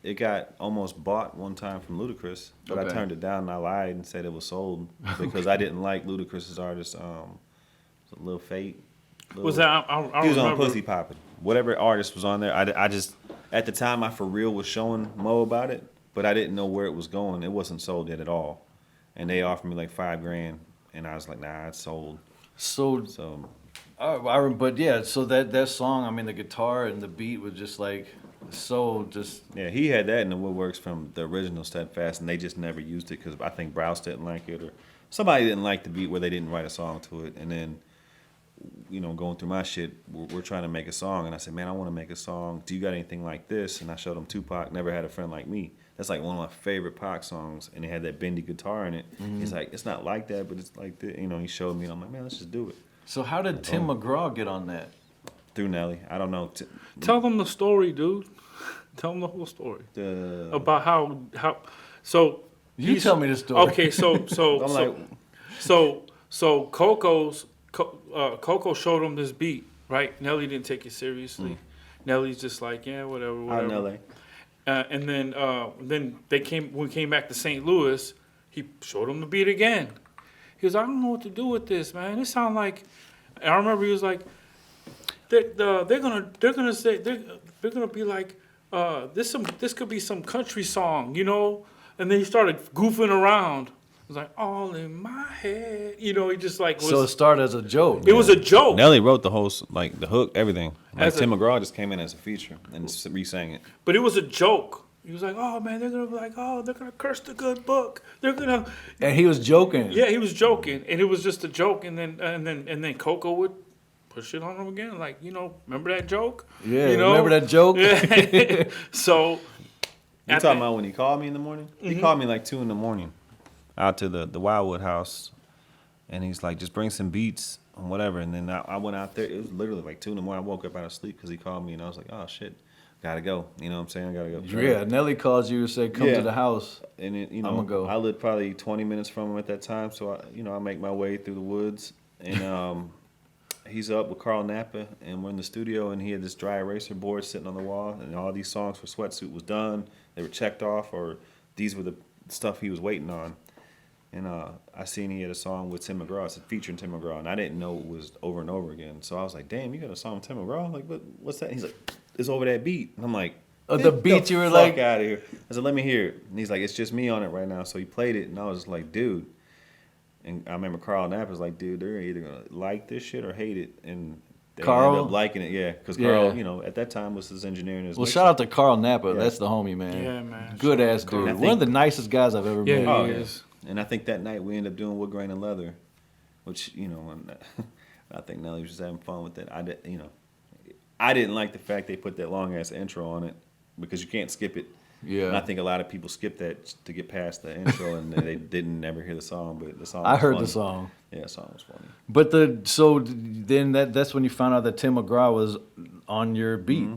It got almost bought one time from Ludacris, but I
Okay.
turned it down and I lied and said it was sold because I didn't like Ludacris's artist, Lil Fate.
Was that I
He was on
remember.
Pussy Poppin'. Whatever artist was on there, I just at the time I for real was showing Mo about it, but I didn't know where it was going. It wasn't sold yet at all, and they offered me like $5,000, and I was like, nah, it's sold.
So,
So
but yeah, so that song, I mean, the guitar and the beat was just like so just.
yeah, he had that in the woodworks from the original Steadfast, and they just never used it because I think Browse didn't like it or somebody didn't like the beat where they didn't write a song to it, and then. Going through my shit, we're trying to make a song, and I said, man, I want to make a song. Do you got anything like this? And I showed him Tupac, Never Had a Friend Like Me. That's like one of my favorite Pac songs, and it had that bendy guitar in it. He's like, it's not like that, but it's like this. He showed me, and I'm like, man, let's just do it.
So how did Tim McGraw get on that?
Through Nelly. I don't know.
Tell them the story, dude. Tell them the whole story about how. So
You
he's-
tell me the story.
Okay,
I'm like,
so Coco showed him this beat, right? Nelly didn't take it seriously. Nelly's just like, yeah, whatever.
out in L.A.
And then we came back to St. Louis. He showed him the beat again. He goes, I don't know what to do with this, man. It sounds like. And I remember he was like, they're gonna say they're gonna be like, this could be some country song, And then he started goofing around. It was like all in my head, he just like was.
So it started as a joke.
It was a joke.
Nelly wrote the whole, like, the hook, everything. Like,
As a-
Tim McGraw just came in as a feature and re-sang it.
But it was a joke. He was like, oh man, they're gonna be like, oh, they're gonna curse the good book. They're gonna.
And he was joking.
Yeah, he was joking, and it was just a joke. And then Coco would push it on him again, like remember that joke?
Yeah, remember that joke?
Yeah. So.
You
at
talking
the-
about when he called me in the morning? He called me like 2 a.m, out to the Wildwood house, and he's like, just bring some beats and whatever. And then I went out there. It was literally like 2 a.m. I woke up out of sleep because he called me, and I was like, oh shit, gotta go. You know what I'm saying? I gotta go.
Yeah, Nelly calls you and said, come
Yeah.
to the house.
And it,
I'ma go.
I lived probably 20 minutes from him at that time, so I make my way through the woods, and he's up with Carl Napa, and we're in the studio, and he had this dry eraser board sitting on the wall, and all these songs for Sweatsuit was done. They were checked off, or these were the stuff he was waiting on. And I seen he had a song with Tim McGraw. It's featuring Tim McGraw, and I didn't know it was Over and Over Again. So I was like, damn, you got a song with Tim McGraw? Like, what's that? He's like, it's over that beat. And I'm like,
Oh, the
"Get
beat you were
fuck
like-"
out of here. I said, let me hear it. And he's like, it's just me on it right now. So he played it, and I was just like, dude. And I remember Carl Knapp was like, dude, they're either going to like this shit or hate it. And they
Carl?
ended up liking it, yeah. Because
Yeah.
Carl, at that time was his engineer and his
Well,
mixer.
shout out to Carl Napa.
Yeah.
That's the homie, man.
Yeah, man.
Good
Shout out
ass
to Carl.
dude.
I
One
think-
of the nicest guys I've ever
Yeah,
met.
Oh,
he
yeah.
is.
And I think that night we ended up doing Wood Grain and Leather, which, and I think Nelly was just having fun with that. I didn't like the fact they put that long ass intro on it because you can't skip it.
Yeah.
And I think a lot of people skip that to get past the intro and they didn't never hear the song, but the song
I
was
heard
funny.
the song.
Yeah, the song was funny.
But then that's when you found out that Tim McGraw was on your beat.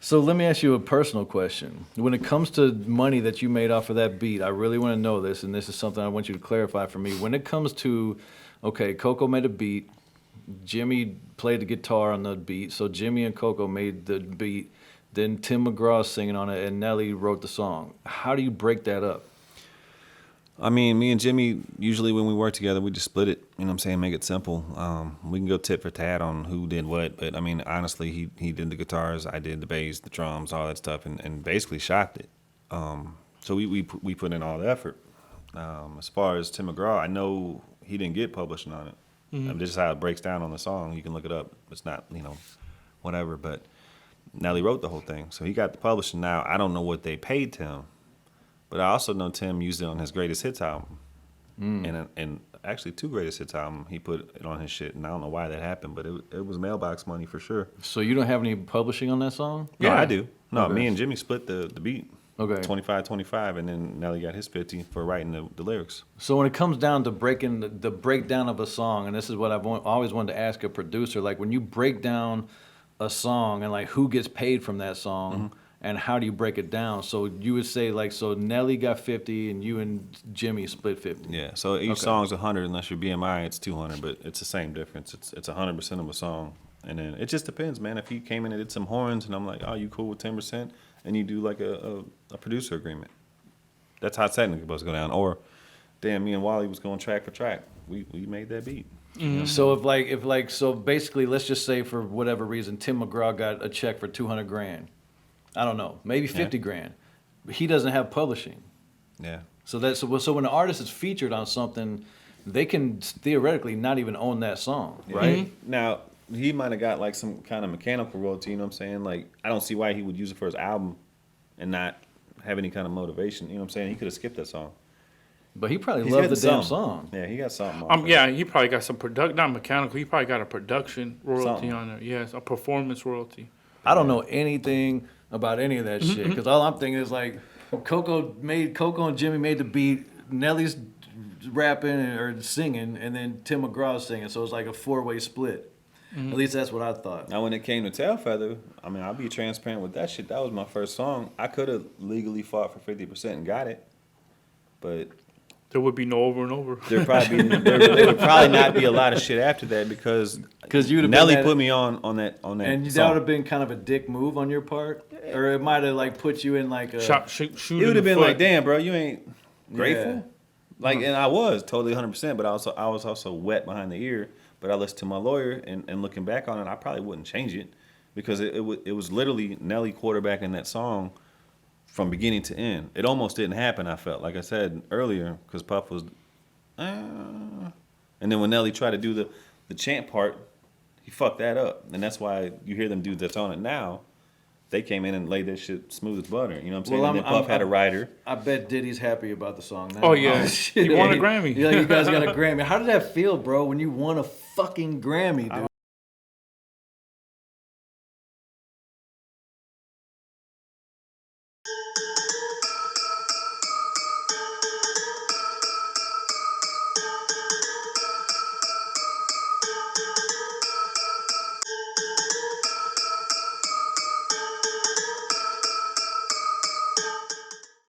So let me ask you a personal question. When it comes to money that you made off of that beat, I really want to know this, and this is something I want you to clarify for me. When it comes to, okay, Coco made a beat, Jimmy played the guitar on the beat, so Jimmy and Coco made the beat, then Tim McGraw's singing on it, and Nelly wrote the song. How do you break that up?
I mean, me and Jimmy, usually when we work together, we just split it, make it simple. We can go tit for tat on who did what, but I mean, honestly, he did the guitars, I did the bass, the drums, all that stuff, and basically shot it. So we put in all the effort. As far as Tim McGraw, I know he didn't get publishing on it. This is how it breaks down on the song. You can look it up. It's not, whatever, but Nelly wrote the whole thing. So he got the publishing. Now, I don't know what they paid Tim. But I also know Tim used it on his greatest hits album, and actually 2 greatest hits album. He put it on his shit, and I don't know why that happened, but it was mailbox money for sure.
So you don't have any publishing on that song?
No,
Yeah.
I do. No,
Okay.
me and Jimmy split the beat.
Okay.
25-25, and then Nelly got his 50 for writing the lyrics.
So when it comes down to breaking the breakdown of a song, and this is what always wanted to ask a producer, like when you break down a song and like who gets paid from that song and how do you break it down? So you would say like, so Nelly got 50 and you and Jimmy split 50.
Yeah, so each
Okay.
song's 100 unless your BMI it's 200, but it's the same difference. It's 100% of a song, and then it just depends, man. If he came in and did some horns, and I'm like, oh, you cool with 10%, and you do like a producer agreement. That's how it's technically supposed to go down. Or, damn, me and Wally was going track for track. We made that beat.
So so basically, let's just say for whatever reason, Tim McGraw got a check for 200 grand. I don't know, maybe 50 grand. But he doesn't have publishing.
Yeah.
So so when an artist is featured on something, they can theoretically not even own that song, right?
Now, he might have got like some kind of mechanical royalty, you know what I'm saying? Like, I don't see why he would use it for his album and not have any kind of motivation. You know what I'm saying? He could have skipped that song.
But he probably
He's
loved the
getting
damn
something.
song.
Yeah, he got something. off
Yeah,
it.
he probably got some not mechanical. He probably got a production royalty
Something.
on there. Yes, a performance royalty.
I don't know anything about any of that shit because all I'm thinking is like Coco and Jimmy made the beat. Nelly's rapping or singing, and then Tim McGraw's singing. So it's like a 4-way split. At least that's what I thought.
Now, when it came to Tailfeather, I mean, I'll be transparent with that shit. That was my first song. I could have legally fought for 50% and got it, but
There would be no over and over.
there would probably not be a lot of shit after that because
you would have
Nelly put me on that
and that
song.
would have been kind of a dick move on your part, or it might have like put you in like a
Shoot
It would have been
foot.
like, damn, bro, you ain't grateful.
Yeah.
Like, and I was totally 100%, but I was also wet behind the ear. But I listened to my lawyer, and looking back on it, I probably wouldn't change it because it was literally Nelly quarterbacking that song from beginning to end. It almost didn't happen, I felt. Like I said earlier, because Puff was, and then when Nelly tried to do the chant part, he fucked that up. And that's why you hear them dudes that's on it now, they came in and laid that shit smooth as butter. You know what I'm saying?
Well,
and then Puff had a writer.
I bet Diddy's happy about the song now.
Oh, yeah.
shit.
He won a Grammy.
Yeah, you guys got a Grammy. How did that feel, bro, when you won a fucking Grammy, dude?